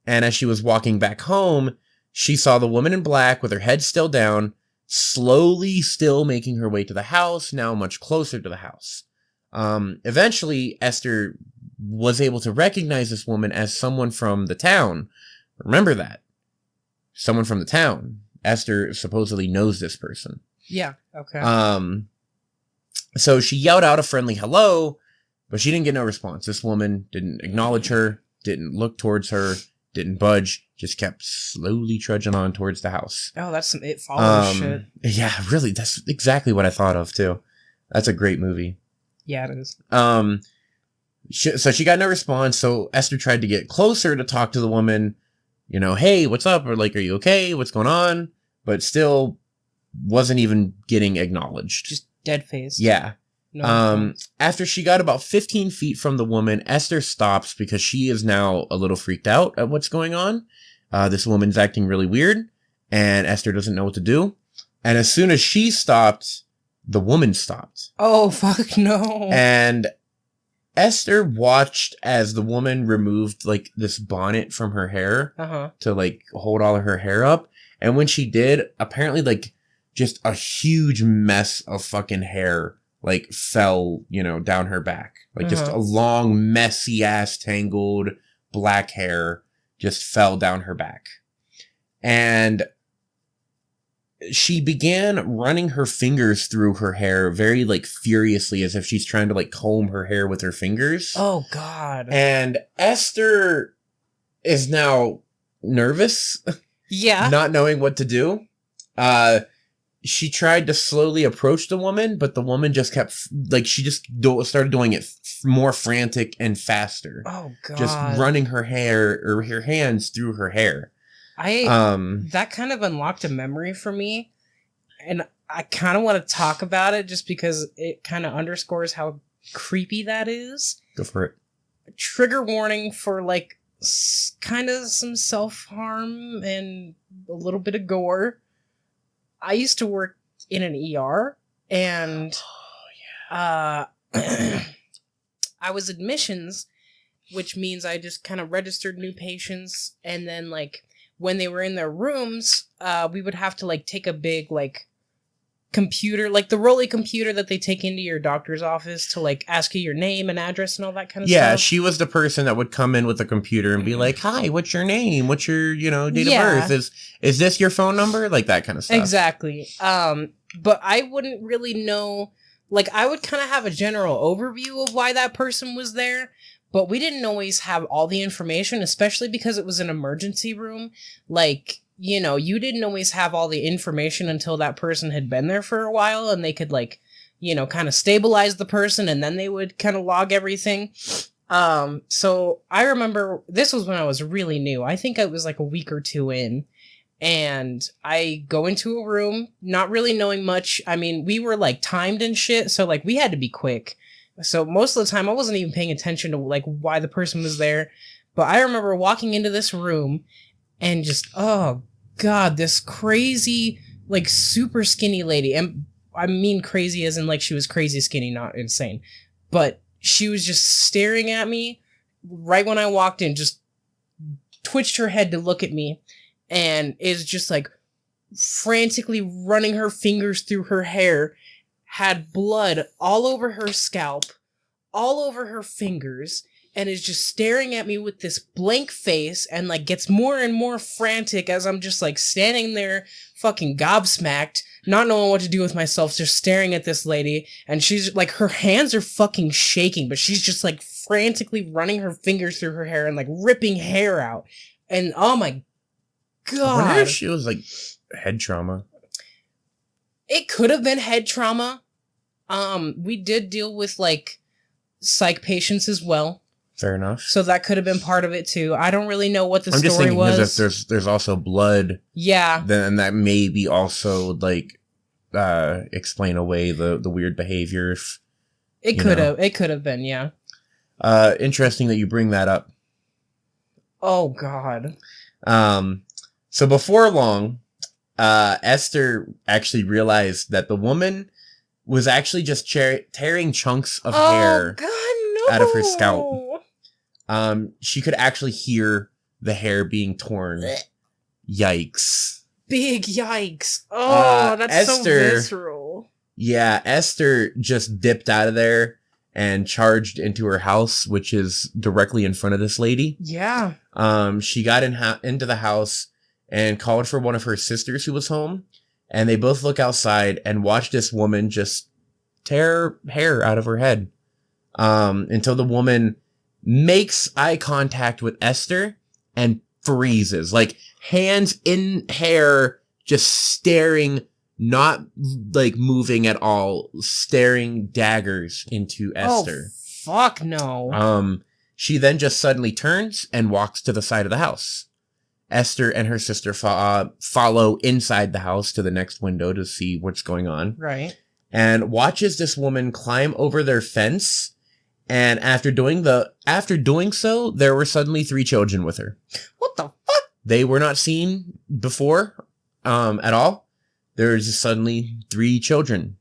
And as she was walking back home, she saw the woman in black with her head still down, slowly still making her way to the house, now much closer to the house. Eventually, Esther was able to recognize this woman as someone from the town. Remember that. Someone from the town. Esther supposedly knows this person. Yeah, okay. So she yelled out a friendly hello, but she didn't get no response. This woman didn't acknowledge her, didn't look towards her, didn't budge, just kept slowly trudging on towards the house. Oh, that's some It Follows shit. Yeah, really, that's exactly what I thought of, too. That's a great movie. Yeah, it is. So she got no response, so Esther tried to get closer to talk to the woman, hey, what's up? Or like, are you okay? What's going on? But still wasn't even getting acknowledged. Just dead face. Yeah. No after she got about 15 feet from the woman, Esther stops because she is now a little freaked out at what's going on. This woman's acting really weird, and Esther doesn't know what to do. And as soon as she stopped, the woman stopped. Oh, fuck no. And Esther watched as the woman removed, like, this bonnet from her hair to, like, hold all of her hair up. And when she did, apparently, like, just a huge mess of fucking hair, like, fell, down her back. Like, just a long, messy-ass, tangled black hair just fell down her back. And she began running her fingers through her hair very, like, furiously, as if she's trying to, like, comb her hair with her fingers. Oh, God. And Esther is now nervous. Yeah. Not knowing what to do. She tried to slowly approach the woman, but the woman just kept, like, she just started doing it more frantic and faster. Oh, God. Just running her hair, or her hands through her hair. That kind of unlocked a memory for me, and I kind of want to talk about it just because it kind of underscores how creepy that is. Go for it. Trigger warning for, like, kind of some self-harm and a little bit of gore. I used to work in an ER, and I was admissions, which means I just kind of registered new patients, and then, like, when they were in their rooms, we would have to, like, take a big, like, computer, like the Rolly computer that they take into your doctor's office to, like, ask you your name and address and all that kind of stuff. Yeah, she was the person that would come in with a computer and be like, hi, what's your name? What's your, date of birth? Is this your phone number? Like, that kind of stuff. Exactly. But I wouldn't really know, like, I would kind of have a general overview of why that person was there, but we didn't always have all the information, especially because it was an emergency room. Like, you didn't always have all the information until that person had been there for a while, and they could, like, kind of stabilize the person, and then they would kind of log everything. So I remember this was when I was really new. I think I was like a week or two in, and I go into a room, not really knowing much. I mean, we were, like, timed and shit, so, like, we had to be quick. So most of the time I wasn't even paying attention to, like, why the person was there. But I remember walking into this room and just, oh God, this crazy, like, super skinny lady. And I mean crazy as in, like, she was crazy skinny, not insane. But she was just staring at me right when I walked in, just twitched her head to look at me and is just like frantically running her fingers through her hair, had blood all over her scalp, all over her fingers, and is just staring at me with this blank face and like gets more and more frantic as I'm just like standing there fucking gobsmacked, not knowing what to do with myself, just staring at this lady. And she's like, her hands are fucking shaking, but she's just like frantically running her fingers through her hair and like ripping hair out. And oh my God. I wonder if she was like head trauma. It could have been head trauma. We did deal with like psych patients as well. Fair enough. So that could have been part of it too. I don't really know what the I'm story just thinking was. because if there's also blood, yeah, then that maybe also like explain away the weird behavior. It could have been, yeah. Interesting that you bring that up. Oh God. So before long, Esther actually realized that the woman was actually just tearing chunks of hair out of her scalp. She could actually hear the hair being torn. Yikes. Big yikes. Oh, that's Esther, so visceral. Yeah, Esther just dipped out of there and charged into her house, which is directly in front of this lady. Yeah. She got into the house and called for one of her sisters who was home. And they both look outside and watch this woman just tear hair out of her head. Until the woman makes eye contact with Esther and freezes, like hands in hair, just staring, not like moving at all, staring daggers into Esther. Oh, fuck no. She then just suddenly turns and walks to the side of the house. Esther and her sister follow inside the house to the next window to see what's going on. Right. And watches this woman climb over their fence. And after doing so, there were suddenly 3 children with her. What the fuck? They were not seen before, at all. There's just suddenly 3 children.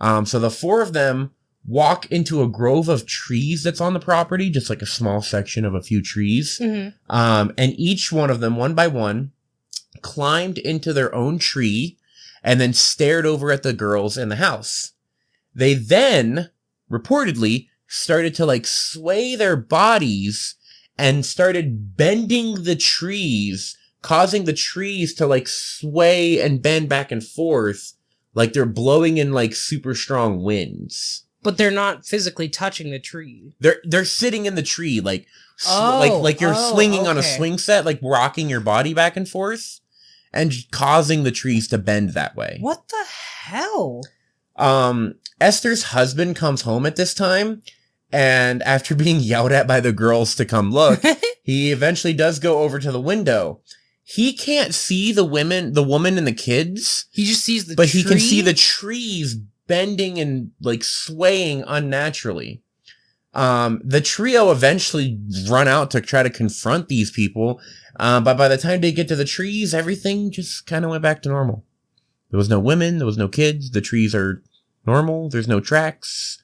So the 4 of them walk into a grove of trees that's on the property, just like a small section of a few trees. Mm-hmm. And each one of them, one by one, climbed into their own tree and then stared over at the girls in the house. They then, reportedly, started to like sway their bodies and started bending the trees, causing the trees to like sway and bend back and forth like they're blowing in like super strong winds. But they're not physically touching the tree. They're sitting in the tree like like you're swinging on a swing set, like rocking your body back and forth and causing the trees to bend that way. What the hell? Esther's husband comes home at this time. And after being yelled at by the girls to come look, he eventually does go over to the window. He can't see the woman and the kids. He just sees the tree. But tree? He can see the trees bending and like swaying unnaturally. The trio eventually run out to try to confront these people. But by the time they get to the trees, everything just kind of went back to normal. There was no women. There was no kids. The trees are normal. There's no tracks.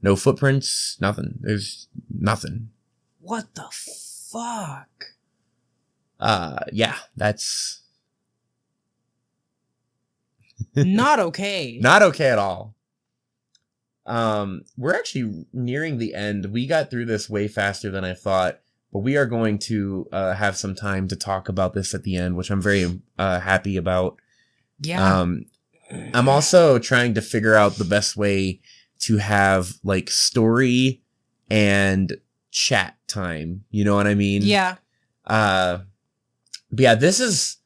No footprints, nothing. There's nothing. What the fuck? Yeah, that's... Not okay. Not okay at all. We're actually nearing the end. We got through this way faster than I thought, but we are going to have some time to talk about this at the end, which I'm very happy about. Yeah. I'm also trying to figure out the best way to have like story and chat time. You know what I mean? Yeah. But yeah, this is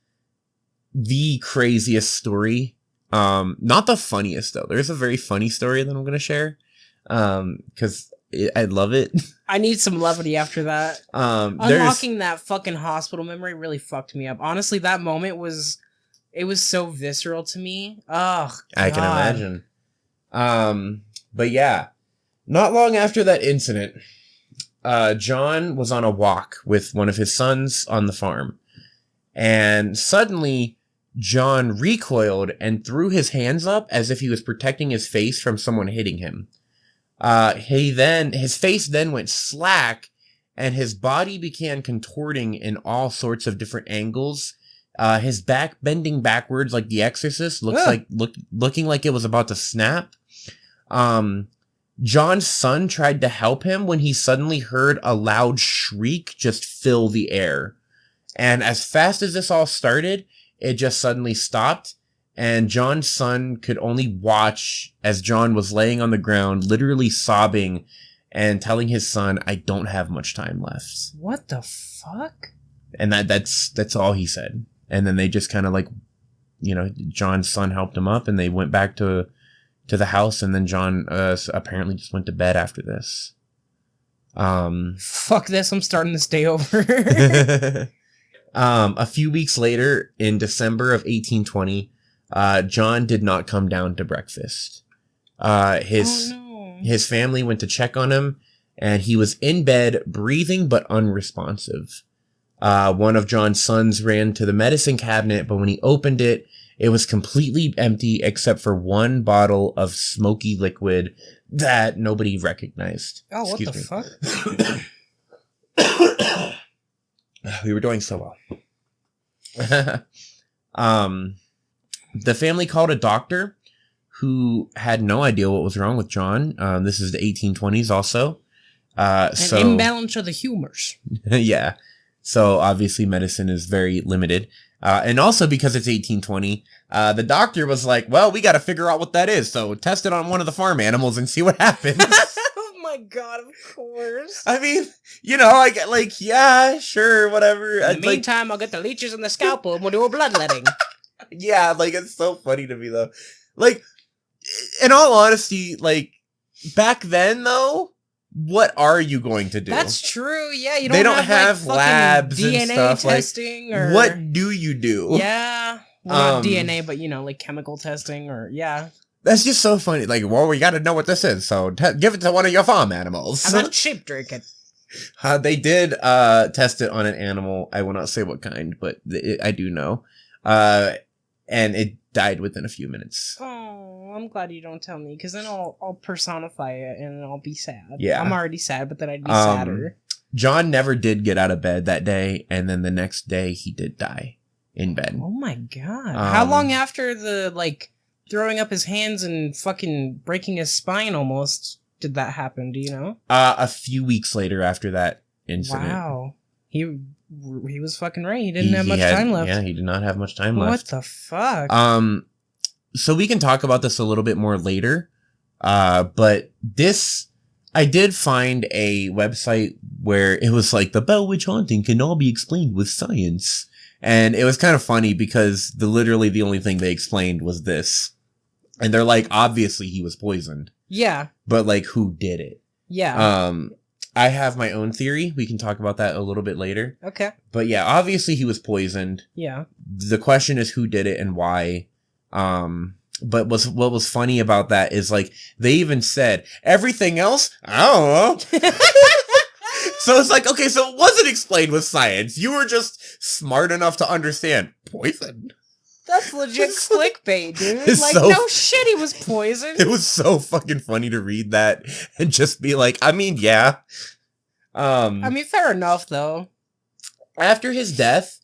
the craziest story. Not the funniest though. There's a very funny story that I'm going to share. Cause I love it. I need some levity after that. Unlocking that fucking hospital memory really fucked me up. Honestly, that moment was so visceral to me. Oh, God. I can imagine. But yeah, not long after that incident, John was on a walk with one of his sons on the farm. And suddenly, John recoiled and threw his hands up as if he was protecting his face from someone hitting him. His face then went slack, and his body began contorting in all sorts of different angles. His back bending backwards like The Exorcist, looking like it was about to snap. John's son tried to help him when he suddenly heard a loud shriek just fill the air. And as fast as this all started, it just suddenly stopped. And John's son could only watch as John was laying on the ground, literally sobbing and telling his son, "I don't have much time left." What the fuck? And that's all he said. And then they just kind of like, John's son helped him up and they went back to the house. And then John apparently just went to bed after this. Fuck this. I'm starting this day over. A few weeks later, in December of 1820, John did not come down to breakfast. His family went to check on him, and he was in bed, breathing but unresponsive. One of John's sons ran to the medicine cabinet, but when he opened it, it was completely empty except for one bottle of smoky liquid that nobody recognized. Oh, what the fuck? We were doing so well. The family called a doctor who had no idea what was wrong with John. This is the 1820s also. An imbalance of the humors. Yeah. So obviously medicine is very limited. And also because it's 1820, the doctor was like, well, we got to figure out what that is. So test it on one of the farm animals and see what happens. Oh my God, of course. I mean, I get like, yeah, sure, whatever. In the meantime, I'll get the leeches and the scalpel and we'll do a bloodletting. Yeah, like, it's so funny to me, though. Like, in all honesty, like, back then, though, what are you going to do? That's true, yeah. They don't have like, labs DNA and stuff. testing like, or... What do you do? Yeah. Well, not DNA, but, like, chemical testing or, yeah. That's just so funny. Like, well, we got to know what this is, so give it to one of your farm animals. How about sheep drinking? They did test it on an animal. I will not say what kind, but I do know. And it died within a few minutes. Oh, I'm glad you don't tell me, because then I'll personify it and I'll be sad. Yeah. I'm already sad, but then I'd be sadder. John never did get out of bed that day, and then the next day he did die in bed. Oh my God. How long after the, like, throwing up his hands and fucking breaking his spine almost did that happen? Do you know? A few weeks later after that incident. Wow. He was fucking right. He didn't have much time left. Yeah, he did not have much time left. What the fuck? So we can talk about this a little bit more later. But I did find a website where it was like the Bell Witch haunting can all be explained with science. And it was kind of funny because literally the only thing they explained was this. And they're like, obviously he was poisoned. Yeah. But like, who did it? Yeah. I have my own theory. We can talk about that a little bit later. Okay. But yeah, obviously he was poisoned. Yeah. The question is who did it and why. But what was funny about that is like, they even said everything else, I don't know. So it's like, okay, so it wasn't explained with science. You were just smart enough to understand poison. That's legit clickbait, dude. It's like, so, no shit, he was poisoned. It was so fucking funny to read that and just be like, I mean, yeah. I mean, fair enough, though. After his death,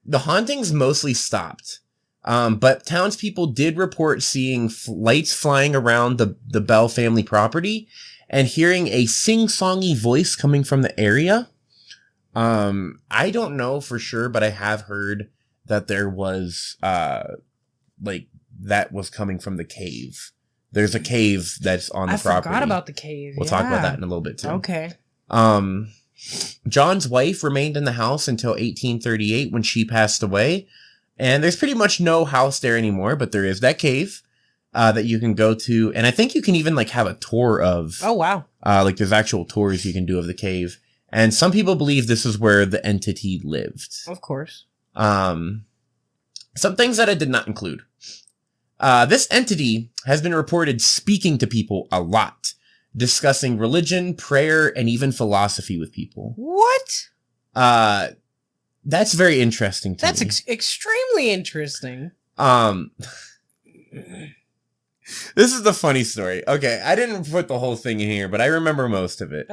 the hauntings mostly stopped. But townspeople did report seeing lights flying around the Bell family property and hearing a sing-songy voice coming from the area. I don't know for sure, but I have heard that there was, like, that was coming from the cave. There's a cave that's on the property. I forgot about the cave. We'll talk about that in a little bit, too. Okay. John's wife remained in the house until 1838 when she passed away. And there's pretty much no house there anymore, but there is that cave that you can go to. And I think you can even, like, have a tour of. Oh, wow. Like, there's actual tours you can do of the cave. And some people believe this is where the entity lived. Of course. Some things that I did not include. This entity has been reported speaking to people a lot, discussing religion, prayer, and even philosophy with people. What? That's very interesting to me. That's extremely interesting. This is the funny story. Okay, I didn't put the whole thing in here, but I remember most of it.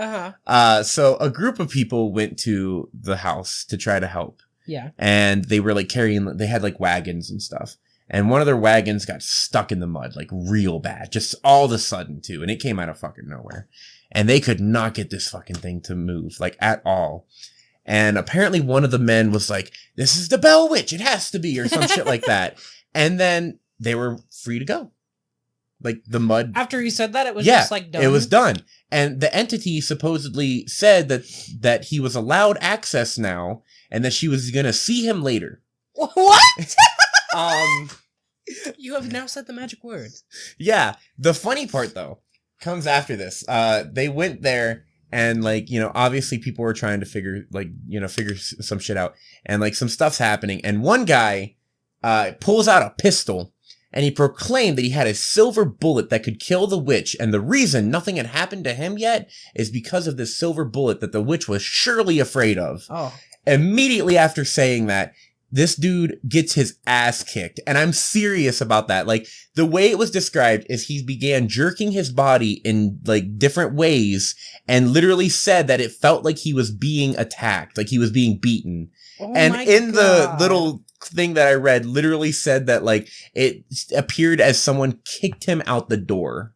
So a group of people went to the house to try to help. Yeah. And they were like they had like wagons and stuff. And one of their wagons got stuck in the mud, like real bad, just all of a sudden too. And it came out of fucking nowhere. And they could not get this fucking thing to move, like at all. And apparently one of the men was like, this is the Bell Witch. It has to be, or some shit like that. And then they were free to go. Like the mud. After he said that, it was just like done. It was done. And the entity supposedly said that he was allowed access now and that she was going to see him later. What? You have now said the magic word. Yeah. The funny part though comes after this. They went there and like, you know, obviously people were trying to figure some shit out and like some stuff's happening. And one guy pulls out a pistol and he proclaimed that he had a silver bullet that could kill the witch. And the reason nothing had happened to him yet is because of this silver bullet that the witch was surely afraid of. Oh. Immediately after saying that, this dude gets his ass kicked. And I'm serious about that. Like, the way it was described is he began jerking his body in, like, different ways and literally said that it felt like he was being attacked, like he was being beaten. Oh and in God. the little thing that I read, literally said that, like, it appeared as someone kicked him out the door.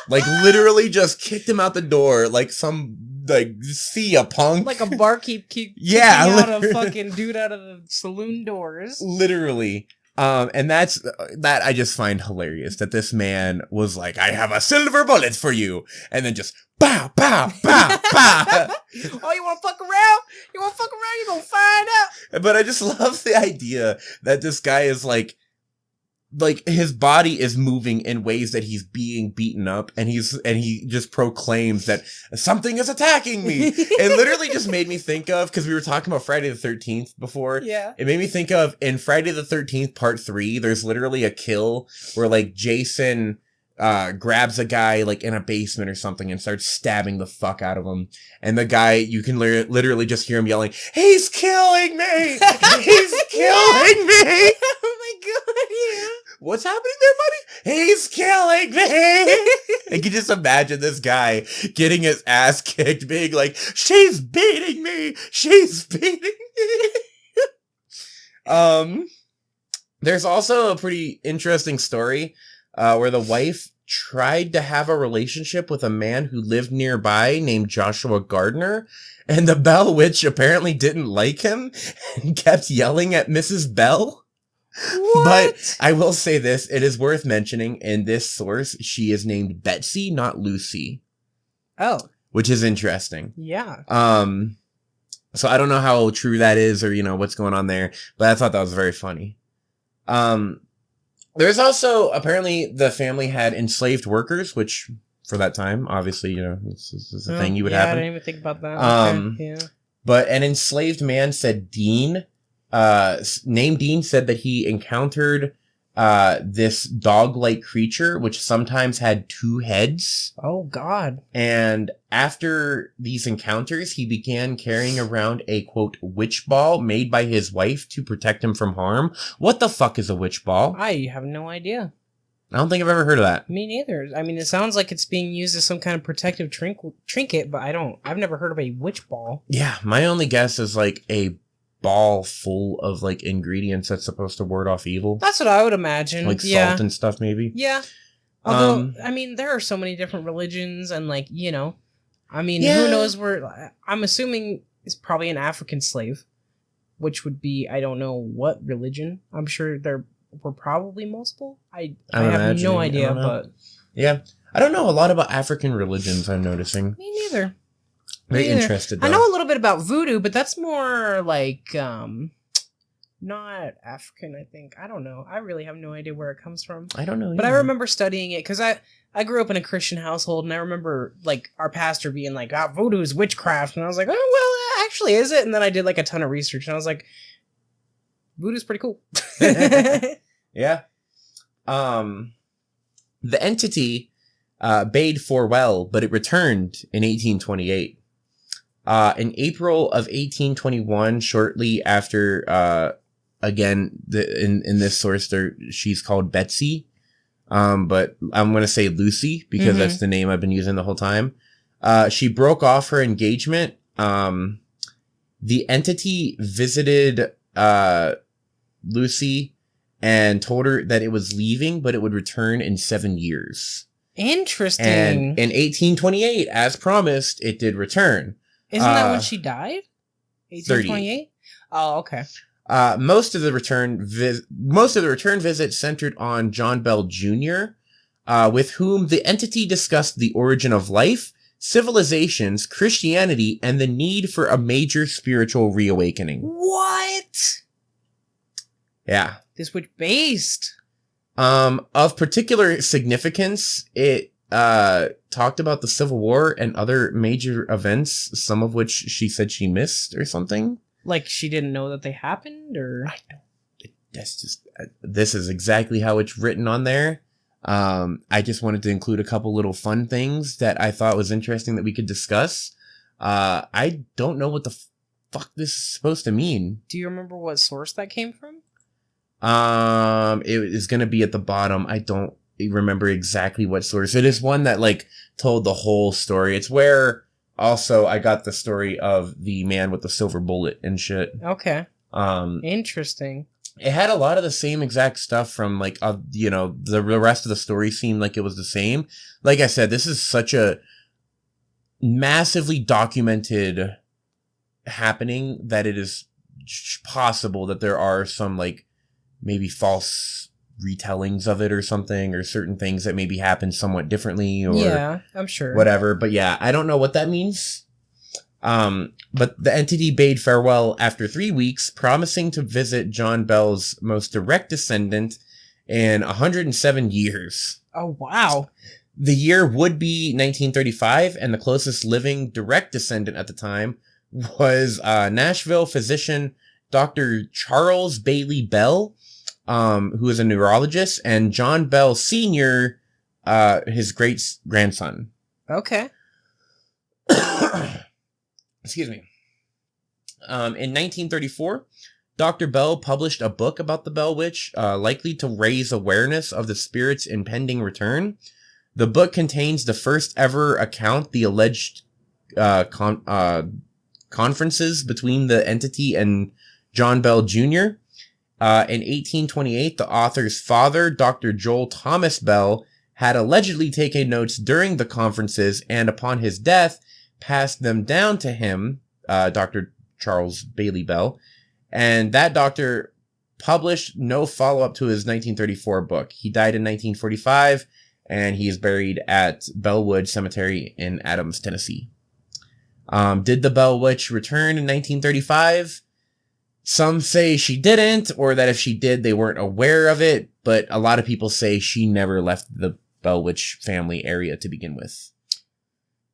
Like, literally just kicked him out the door, like some... like, see a punk. Like a barkeep kicking out a fucking dude out of the saloon doors. Literally. And that I just find hilarious that this man was like, I have a silver bullet for you. And then just pow, pow, pow, pow. Oh, you want to fuck around? You want to fuck around? You're going to find out. But I just love the idea that this guy is like his body is moving in ways that he's being beaten up and he just proclaims that something is attacking me. It literally just made me think of, because we were talking about Friday the 13th before. Yeah. It made me think of in Friday the 13th part 3, there's literally a kill where like Jason grabs a guy like in a basement or something and starts stabbing the fuck out of him. And the guy, you can literally just hear him yelling, he's killing me! He's killing me! Oh my God, yeah. What's happening there, buddy? He's killing me! I can just imagine this guy getting his ass kicked, being like, she's beating me! She's beating me! There's also a pretty interesting story where the wife tried to have a relationship with a man who lived nearby named Joshua Gardner, and the Bell Witch apparently didn't like him and kept yelling at Mrs. Bell. What? But I will say this, it is worth mentioning in this source, she is named Betsy, not Lucy. Oh. Which is interesting. Yeah. So I don't know how true that is or, you know, what's going on there, but I thought that was very funny. There's also, apparently the family had enslaved workers, which for that time, obviously, you know, this is a thing you would happen. I didn't even think about that. Okay. Yeah. But an enslaved man named Dean, said that he encountered this dog-like creature, which sometimes had 2 heads. Oh, God. And after these encounters, he began carrying around a, quote, witch ball made by his wife to protect him from harm. What the fuck is a witch ball? I have no idea. I don't think I've ever heard of that. Me neither. I mean, it sounds like it's being used as some kind of protective trinket, but I've never heard of a witch ball. Yeah, my only guess is like a ball full of like ingredients that's supposed to ward off evil. That's what I would imagine. Like salt and stuff, maybe. Yeah. Although, I mean, there are so many different religions and like, you know, I mean, who knows where, I'm assuming it's probably an African slave, which would be, I don't know what religion. I'm sure there were probably multiple. I have no idea, but. Yeah. I don't know a lot about African religions, I'm noticing. Me neither. Very interested, though. I know a little bit about voodoo, but that's more like, not African, I think. I don't know. I really have no idea where it comes from. I don't know. But I remember studying it because I grew up in a Christian household, and I remember like our pastor being like, voodoo is witchcraft. And I was like, oh, well, actually, is it? And then I did like a ton of research, and I was like, voodoo's pretty cool. Yeah. The entity bade farewell, but it returned in 1828. In April of 1821, shortly after, again, in this source, she's called Betsy. but I'm going to say Lucy because that's the name I've been using the whole time. She broke off her engagement. The entity visited Lucy and told her that it was leaving, but it would return in 7 years. Interesting. And in 1828, as promised, it did return. Isn't that when she died? 1828? Oh, okay. Most of the return visit centered on John Bell Jr., with whom the entity discussed the origin of life, civilizations, Christianity, and the need for a major spiritual reawakening. What? Yeah. This was based. Of particular significance, it talked about the Civil War and other major events, some of which she said she missed or something. Like she didn't know that they happened, or I don't. That's just this is exactly how it's written on there. I just wanted to include a couple little fun things that I thought was interesting that we could discuss. I don't know what the fuck this is supposed to mean. Do you remember what source that came from? It is going to be at the bottom. I don't remember exactly what source. It is one that like told the whole story. It's where also I got the story of the man with the silver bullet and shit. Okay. Interesting. It had a lot of the same exact stuff from like, the rest of the story seemed like it was the same. Like I said, this is such a massively documented happening that it is possible that there are some like maybe false retellings of it or something, or certain things that maybe happen somewhat differently, or yeah, I'm sure. Whatever. But yeah, I don't know what that means. But the entity bade farewell after 3 weeks, promising to visit John Bell's most direct descendant in 107 years. Oh, wow. The year would be 1935, and the closest living direct descendant at the time was Nashville physician Dr. Charles Bailey Bell, who is a neurologist, and John Bell Sr., his great-grandson. Okay. Excuse me. In 1934, Dr. Bell published a book about the Bell Witch, likely to raise awareness of the spirit's impending return. The book contains the first ever account the alleged conferences between the entity and John Bell Jr. In 1828, the author's father, Dr. Joel Thomas Bell, had allegedly taken notes during the conferences, and upon his death, passed them down to him, Dr. Charles Bailey Bell, and that doctor published no follow-up to his 1934 book. He died in 1945, and he is buried at Bellwood Cemetery in Adams, Tennessee. Did the Bell Witch return in 1935? Some say she didn't, or that if she did, they weren't aware of it, but a lot of people say she never left the Bell Witch family area to begin with.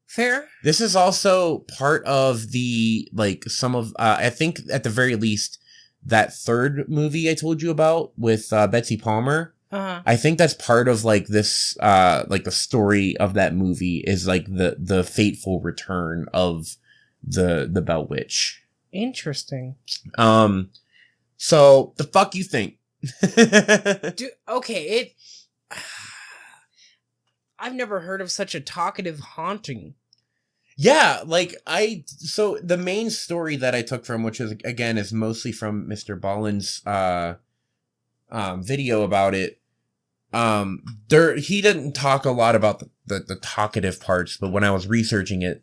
Fair. This is also part of the, I think at the very least, that third movie I told you about with Betsy Palmer. Uh-huh. I think that's part of this, the story of that movie is the fateful return of the Bell Witch. Interesting. So the fuck you think? Dude, okay, I've never heard of such a talkative haunting. Yeah, so the main story that I took from, which is mostly from MrBallen's video about it. He didn't talk a lot about the talkative parts, but when I was researching it,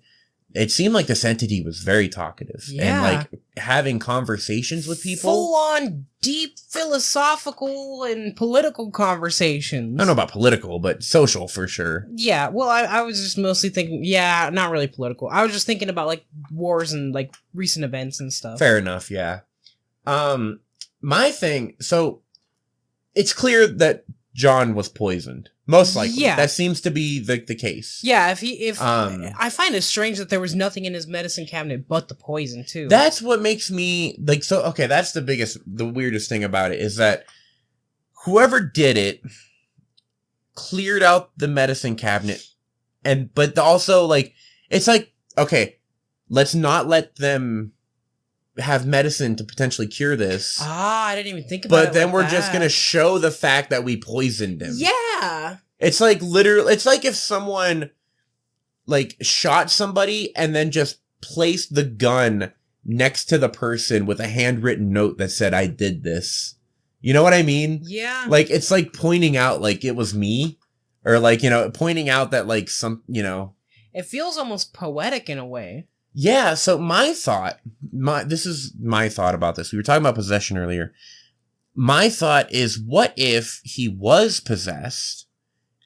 it seemed like this entity was very talkative and having conversations with people. Full on deep philosophical and political conversations. I don't know about political, but social for sure. Yeah, well, I was just mostly thinking, not really political. I was just thinking about wars and recent events and stuff. Fair enough, yeah. My thing, so it's clear that John was poisoned. Most likely. Yeah. That seems to be the case. Yeah, if I find it strange that there was nothing in his medicine cabinet but the poison, too. That's what makes me, that's the weirdest thing about it, is that whoever did it cleared out the medicine cabinet, but also, it's okay, let's not let them have medicine to potentially cure this. Ah, I didn't even think about it. But then like we're that. just going to show the fact that we poisoned him. Yeah. It's like literally, it's like if someone like shot somebody and then just placed the gun next to the person with a handwritten note that said, I did this. You know what I mean? Yeah. Like, it's like pointing out like it was me, or like, you know, pointing out that like it feels almost poetic in a way. Yeah. So this is my thought about this. We were talking about possession earlier. My thought is, what if he was possessed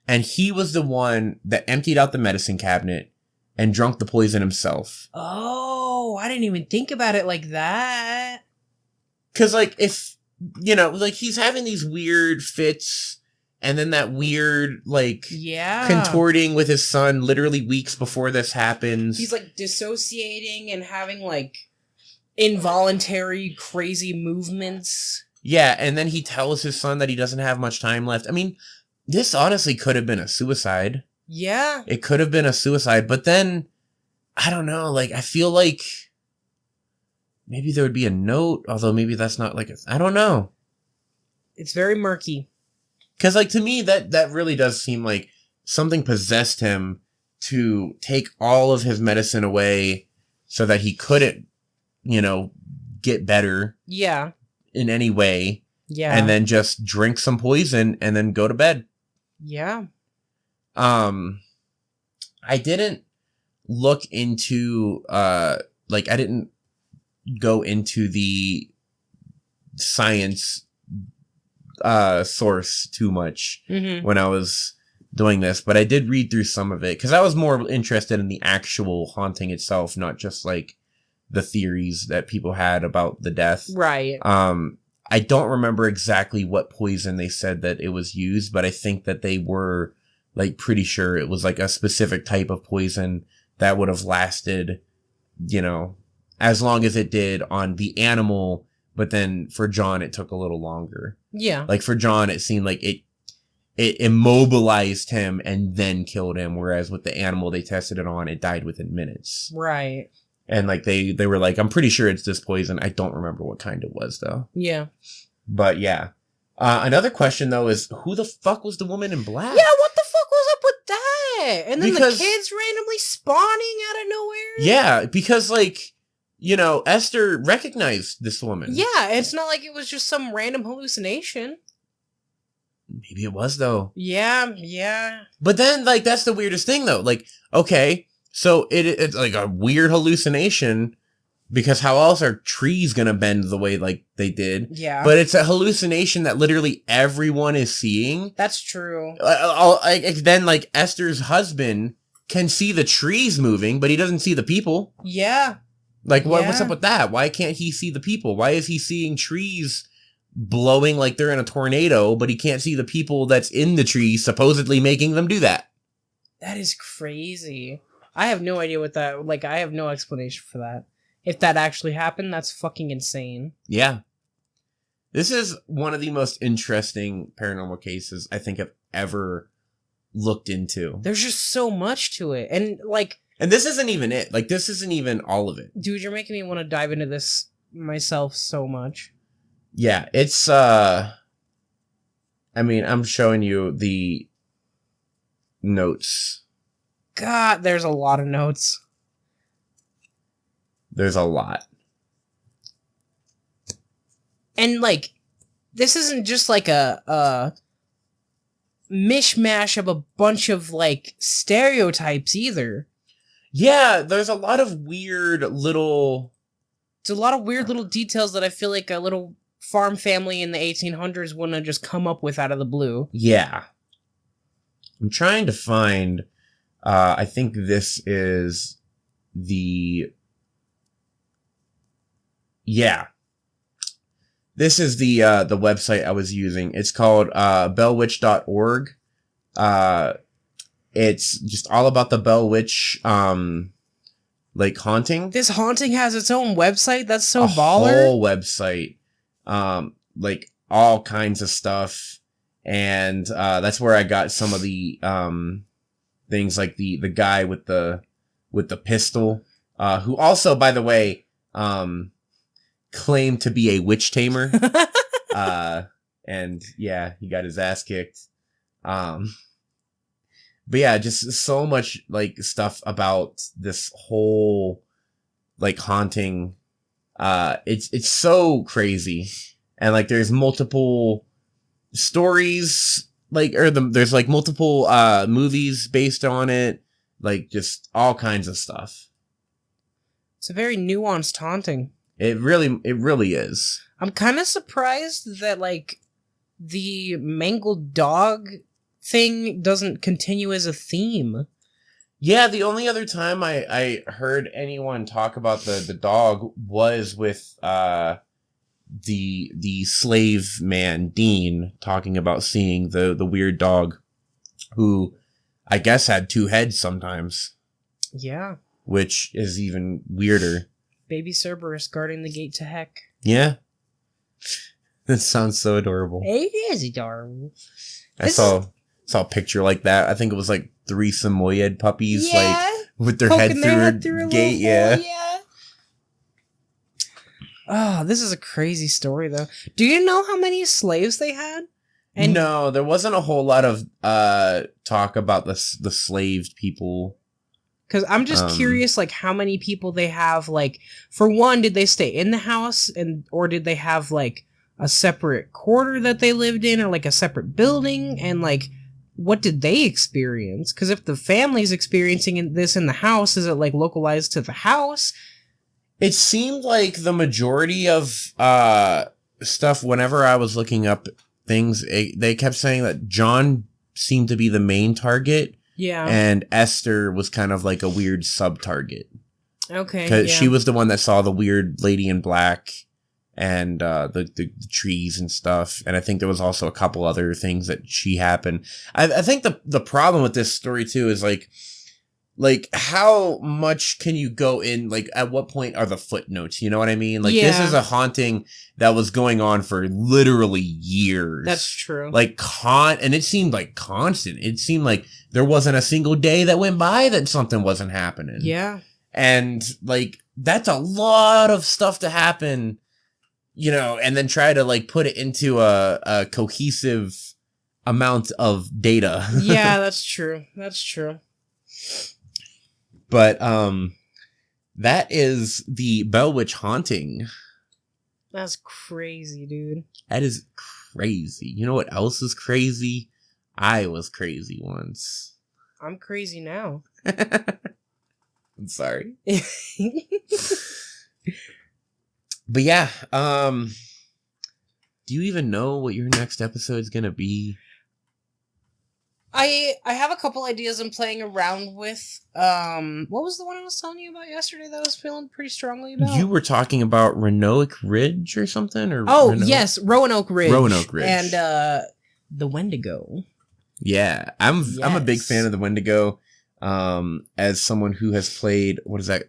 and he was the one that emptied out the medicine cabinet and drunk the poison himself? Oh, I didn't even think about it like that. Because, like, if, you know, like, he's having these weird fits and then that weird, like, contorting with his son literally weeks before this happens. He's, like, dissociating and having, like, involuntary, crazy movements. Yeah, and then he tells his son that he doesn't have much time left. I mean, this honestly could have been a suicide. Yeah. It could have been a suicide, but then, I don't know, like, I feel like maybe there would be a note, although maybe that's not like I don't know. It's very murky. Because, like, to me, that really does seem like something possessed him to take all of his medicine away so that he couldn't, you know, get better. Yeah. In any way. Yeah. And then just drink some poison and then go to bed. Yeah. I didn't look into, I didn't go into the science source too much when I was doing this, but I did read through some of it because I was more interested in the actual haunting itself, not just like the theories that people had about the death. Right. I don't remember exactly what poison they said that it was used, but I think that they were like pretty sure it was like a specific type of poison that would have lasted, you know, as long as it did on the animal. But then for John, it took a little longer. Yeah. Like for John, it seemed like it immobilized him and then killed him. Whereas with the animal they tested it on, it died within minutes. Right. And like they were like, I'm pretty sure it's this poison. I don't remember what kind it was though. Yeah. But yeah. Another question though is, who the fuck was the woman in black? Yeah, what the fuck was up with that? And then the kids randomly spawning out of nowhere? Yeah, because like, you know, Esther recognized this woman. Yeah, it's not like it was just some random hallucination. Maybe it was though. Yeah, yeah. But then like that's the weirdest thing though. Like, okay, so it's like a weird hallucination because how else are trees gonna bend the way like they did? Yeah. But it's a hallucination that literally everyone is seeing. That's true. Then like Esther's husband can see the trees moving, but he doesn't see the people. Yeah. Like what's up with that? Why can't he see the people? Why is he seeing trees blowing like they're in a tornado, but he can't see the people that's in the trees supposedly making them do that? That is crazy. I have no idea what that, like, I have no explanation for that. If that actually happened, that's fucking insane. Yeah. This is one of the most interesting paranormal cases I think I've ever looked into. There's just so much to it. And, like... And this isn't even it. Like, this isn't even all of it. Dude, you're making me want to dive into this myself so much. Yeah, it's, I mean, I'm showing you the notes. God, there's a lot of notes. There's a lot. And, like, this isn't just, like, a mishmash of a bunch of, like, stereotypes either. Yeah, there's a lot of weird little... It's a lot of weird little details that I feel like a little farm family in the 1800s wouldn't have just come up with out of the blue. Yeah. I'm trying to find... I think this is the... Yeah. This is the website I was using. It's called bellwitch.org. It's just all about the Bell Witch, like, haunting. This haunting has its own website? That's so a baller. Whole website. Like, all kinds of stuff. And that's where I got some of the things, like the guy with the pistol. Who also, by the way, claimed to be a witch tamer. And yeah, he got his ass kicked. But yeah, just so much like stuff about this whole like haunting. It's so crazy, and like there's multiple stories, like there's like multiple movies based on it, like just all kinds of stuff. It's a very nuanced haunting. It really is. I'm kind of surprised that like the mangled dog thing doesn't continue as a theme. Yeah, the only other time I heard anyone talk about the dog was with the slave man Dean talking about seeing the weird dog, who I guess had two heads sometimes. Yeah, which is even weirder. Baby Cerberus guarding the gate to heck. Yeah, that sounds so adorable. It is adorable. I saw a picture like that. I think it was like 3 Samoyed puppies, like with their head through a gate. Yeah. Oh, this is a crazy story, though. Do you know how many slaves they had? And no, there wasn't a whole lot of talk about the slaved people. Because I'm just curious, like, how many people they have. Like, for one, did they stay in the house, or did they have like a separate quarter that they lived in, or like a separate building, and like, what did they experience? Because if the family's experiencing this in the house, is it like localized to the house? It seemed like the majority of stuff, whenever I was looking up things, they kept saying that John seemed to be the main target. Yeah. And Esther was kind of like a weird sub-target. Okay. Because she was the one that saw the weird lady in black and the trees and stuff. And I think there was also a couple other things that she happened. I think the problem with this story too is like how much can you go in, like at what point are the footnotes, you know what I mean? Like this is a haunting that was going on for literally years. That's true. Like and it seemed like constant. It seemed like there wasn't a single day that went by that something wasn't happening. Yeah. And like that's a lot of stuff to happen, you know, and then try to like put it into a cohesive amount of data. Yeah, that's true. That's true. But that is the Bell Witch haunting. That's crazy, dude. That is crazy. You know what else is crazy? I was crazy once. I'm crazy now. I'm sorry. But yeah, do you even know what your next episode is gonna be? I have a couple ideas I'm playing around with. What was the one I was telling you about yesterday that I was feeling pretty strongly about? You were talking about Roanoke Ridge or something? Or yes, Roanoke Ridge. Roanoke Ridge. And the Wendigo. Yeah, I'm a big fan of the Wendigo. As someone who has played, what is that?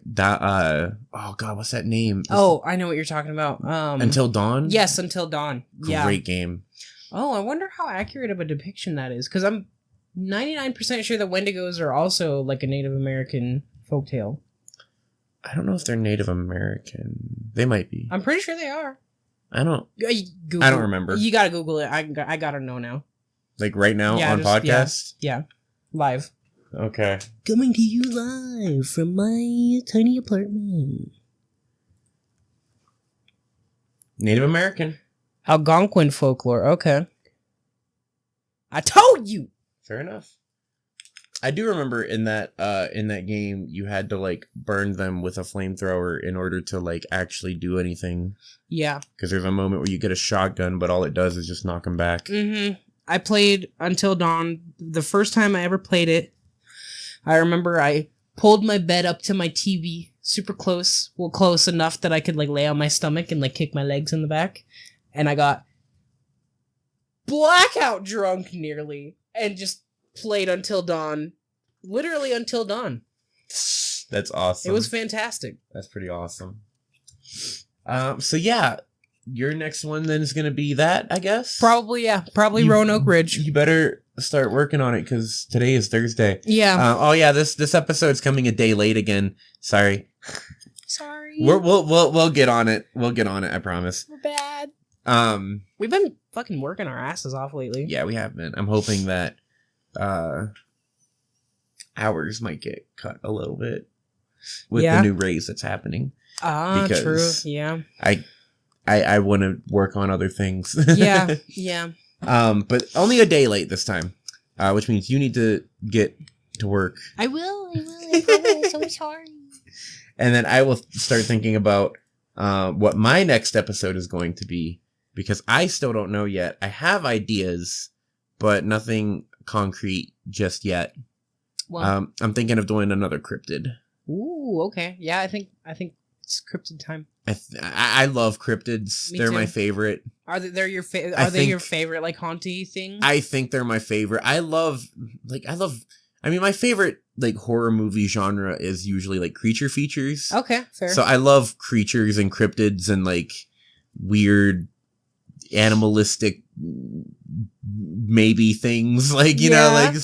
Oh god, what's that name? I know what you're talking about. Until Dawn? Yes, Until Dawn. Great game. Oh, I wonder how accurate of a depiction that is, because I'm 99% sure that Wendigos are also like a Native American folktale. I don't know if they're Native American. They might be. I'm pretty sure they are. I don't remember. You gotta Google it. I gotta know now. Like right now on podcast? Yeah. Live. Okay. Coming to you live from my tiny apartment. Native American. Algonquin folklore. Okay. I told you. Fair enough. I do remember in that game you had to like burn them with a flamethrower in order to like actually do anything. Yeah. Because there's a moment where you get a shotgun, but all it does is just knock them back. Mm-hmm. I played Until Dawn. The first time I ever played it, I remember I pulled my bed up to my TV super close. Well, close enough that I could like lay on my stomach and like kick my legs in the back. And I got blackout drunk nearly and just played Until Dawn. Literally Until Dawn. That's awesome. It was fantastic. That's pretty awesome. So yeah, your next one then is going to be that, I guess? Probably, yeah. Probably Roanoke Ridge. You better start working on it because today is Thursday. Yeah. Oh yeah, this episode's coming a day late again. Sorry. sorry. We'll get on it. We'll get on it. I promise. We're bad. We've been fucking working our asses off lately. Yeah, we have been. I'm hoping that hours might get cut a little bit with the new raise that's happening. True. Yeah. I want to work on other things. Yeah. But only a day late this time, which means you need to get to work. I will. I promise. I'm sorry. And then I will start thinking about what my next episode is going to be, because I still don't know yet. I have ideas, but nothing concrete just yet. Well, I'm thinking of doing another cryptid. Ooh, okay. Yeah, I think it's cryptid time. I love cryptids. They're my favorite. Are they your favorite? Are they your favorite like haunty thing? I think they're my favorite. I mean, my favorite like horror movie genre is usually like creature features. Okay, fair. So I love creatures and cryptids and like weird animalistic maybe things, like, you know, like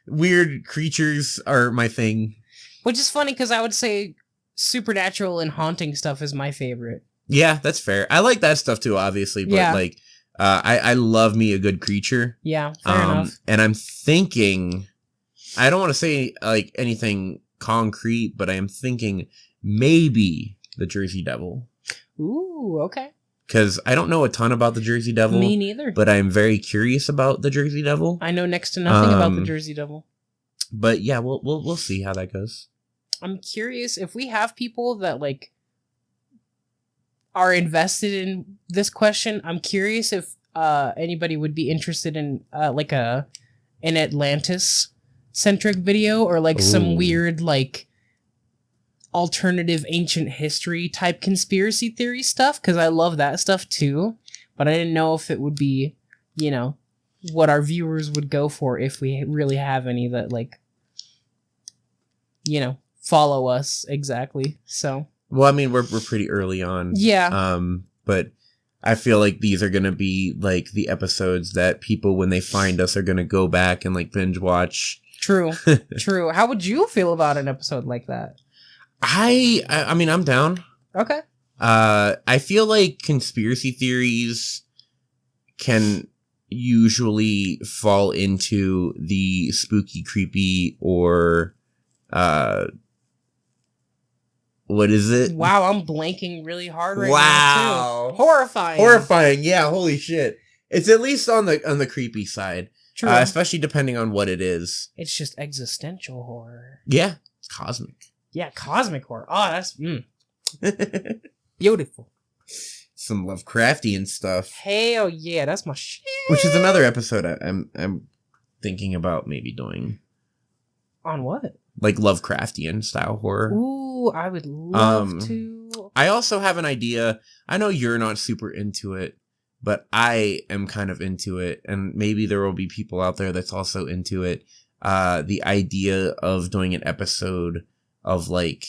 weird creatures are my thing. Which is funny because I would say supernatural and haunting stuff is my favorite. Yeah, that's fair. I like that stuff too, obviously, but like I love me a good creature. Yeah, fair enough. And I'm thinking, I don't want to say like anything concrete, but I am thinking maybe the Jersey Devil. Ooh, okay. Because I don't know a ton about the Jersey Devil. Me neither. But I'm very curious about the Jersey Devil. I know next to nothing about the Jersey Devil. But yeah, we'll see how that goes. I'm curious if we have people that like are invested in this question. I'm curious if anybody would be interested in like an Atlantis centric video or like some weird like alternative ancient history type conspiracy theory stuff, because I love that stuff too, but I didn't know if it would be, you know, what our viewers would go for if we really have any that like, you know, follow us exactly. So well, I mean, we're pretty early on. Yeah. But I feel like these are gonna be like the episodes that people, when they find us, are gonna go back and like binge watch. True. True. How would you feel about an episode like that? I mean, I'm down. Okay. I feel like conspiracy theories can usually fall into the spooky, creepy, or what is it? Wow, I'm blanking really hard right now too. Horrifying. Horrifying. Yeah, holy shit. It's at least on the creepy side. True. Especially depending on what it is. It's just existential horror. Yeah, it's cosmic. Yeah, cosmic horror. Oh, that's beautiful. Some Lovecraftian stuff. Hell yeah, that's my shit. Which is another episode I'm thinking about maybe doing. On what? Like Lovecraftian style horror. Ooh, I would love to. I also have an idea. I know you're not super into it, but I am kind of into it, and maybe there will be people out there that's also into it. The idea of doing an episode of like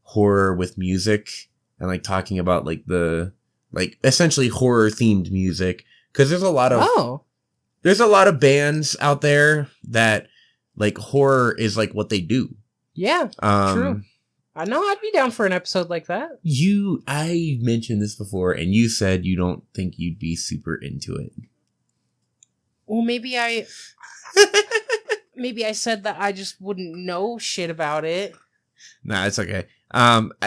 horror with music and like talking about like the like essentially horror themed music, because there's a lot of bands out there that like horror is like what they do. Yeah, true. I know I'd be down for an episode like that. I mentioned this before, and you said you don't think you'd be super into it. Well, maybe I said that I just wouldn't know shit about it. Nah, it's okay.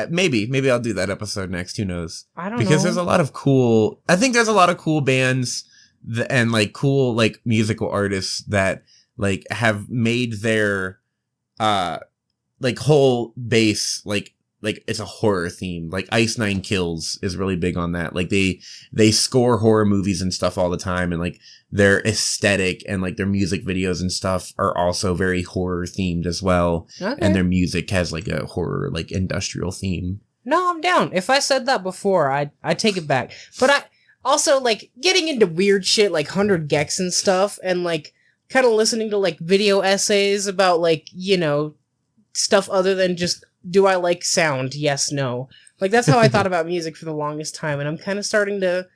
Maybe I'll do that episode next. Who knows? I don't know. Because there's a lot of cool. I think there's a lot of cool bands and like cool like musical artists that like have made their like whole base like it's a horror theme. Like Ice Nine Kills is really big on that. Like they score horror movies and stuff all the time, and like their aesthetic and like their music videos and stuff are also very horror themed as well. Okay. And their music has like a horror like industrial theme. No, I'm down. If I said that before, I take it back. But I also like getting into weird shit like 100 Gex and stuff, and like kind of listening to like video essays about like, you know, stuff other than just, do I like sound? Yes, no. Like, that's how I thought about music for the longest time, and I'm kind of starting to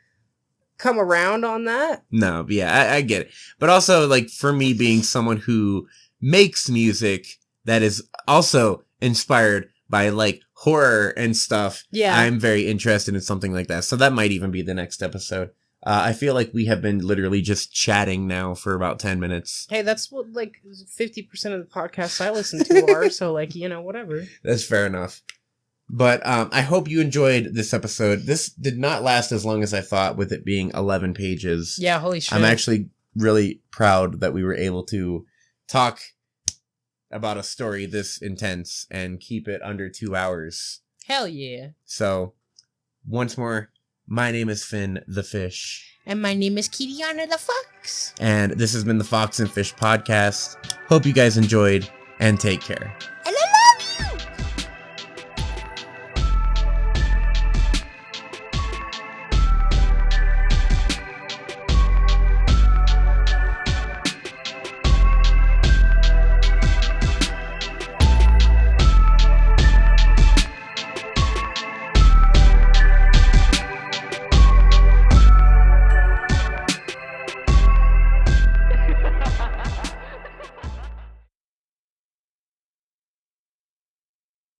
come around on that. No, yeah, I get it. But also, like, for me being someone who makes music that is also inspired by like horror and stuff, Yeah. I'm very interested in something like that. So that might even be the next episode. I feel like we have been literally just chatting now for about 10 minutes. Hey, that's what like 50% of the podcasts I listen to are. So like, whatever. That's fair enough. But I hope you enjoyed this episode. This did not last as long as I thought, with it being 11 pages. Yeah, holy shit. I'm actually really proud that we were able to talk about a story this intense and keep it under 2 hours. Hell yeah. So, once more, my name is Phinn the Fish. And my name is Kirrianna the Fox. And this has been the Fox and Fish podcast. Hope you guys enjoyed, and take care. Hello.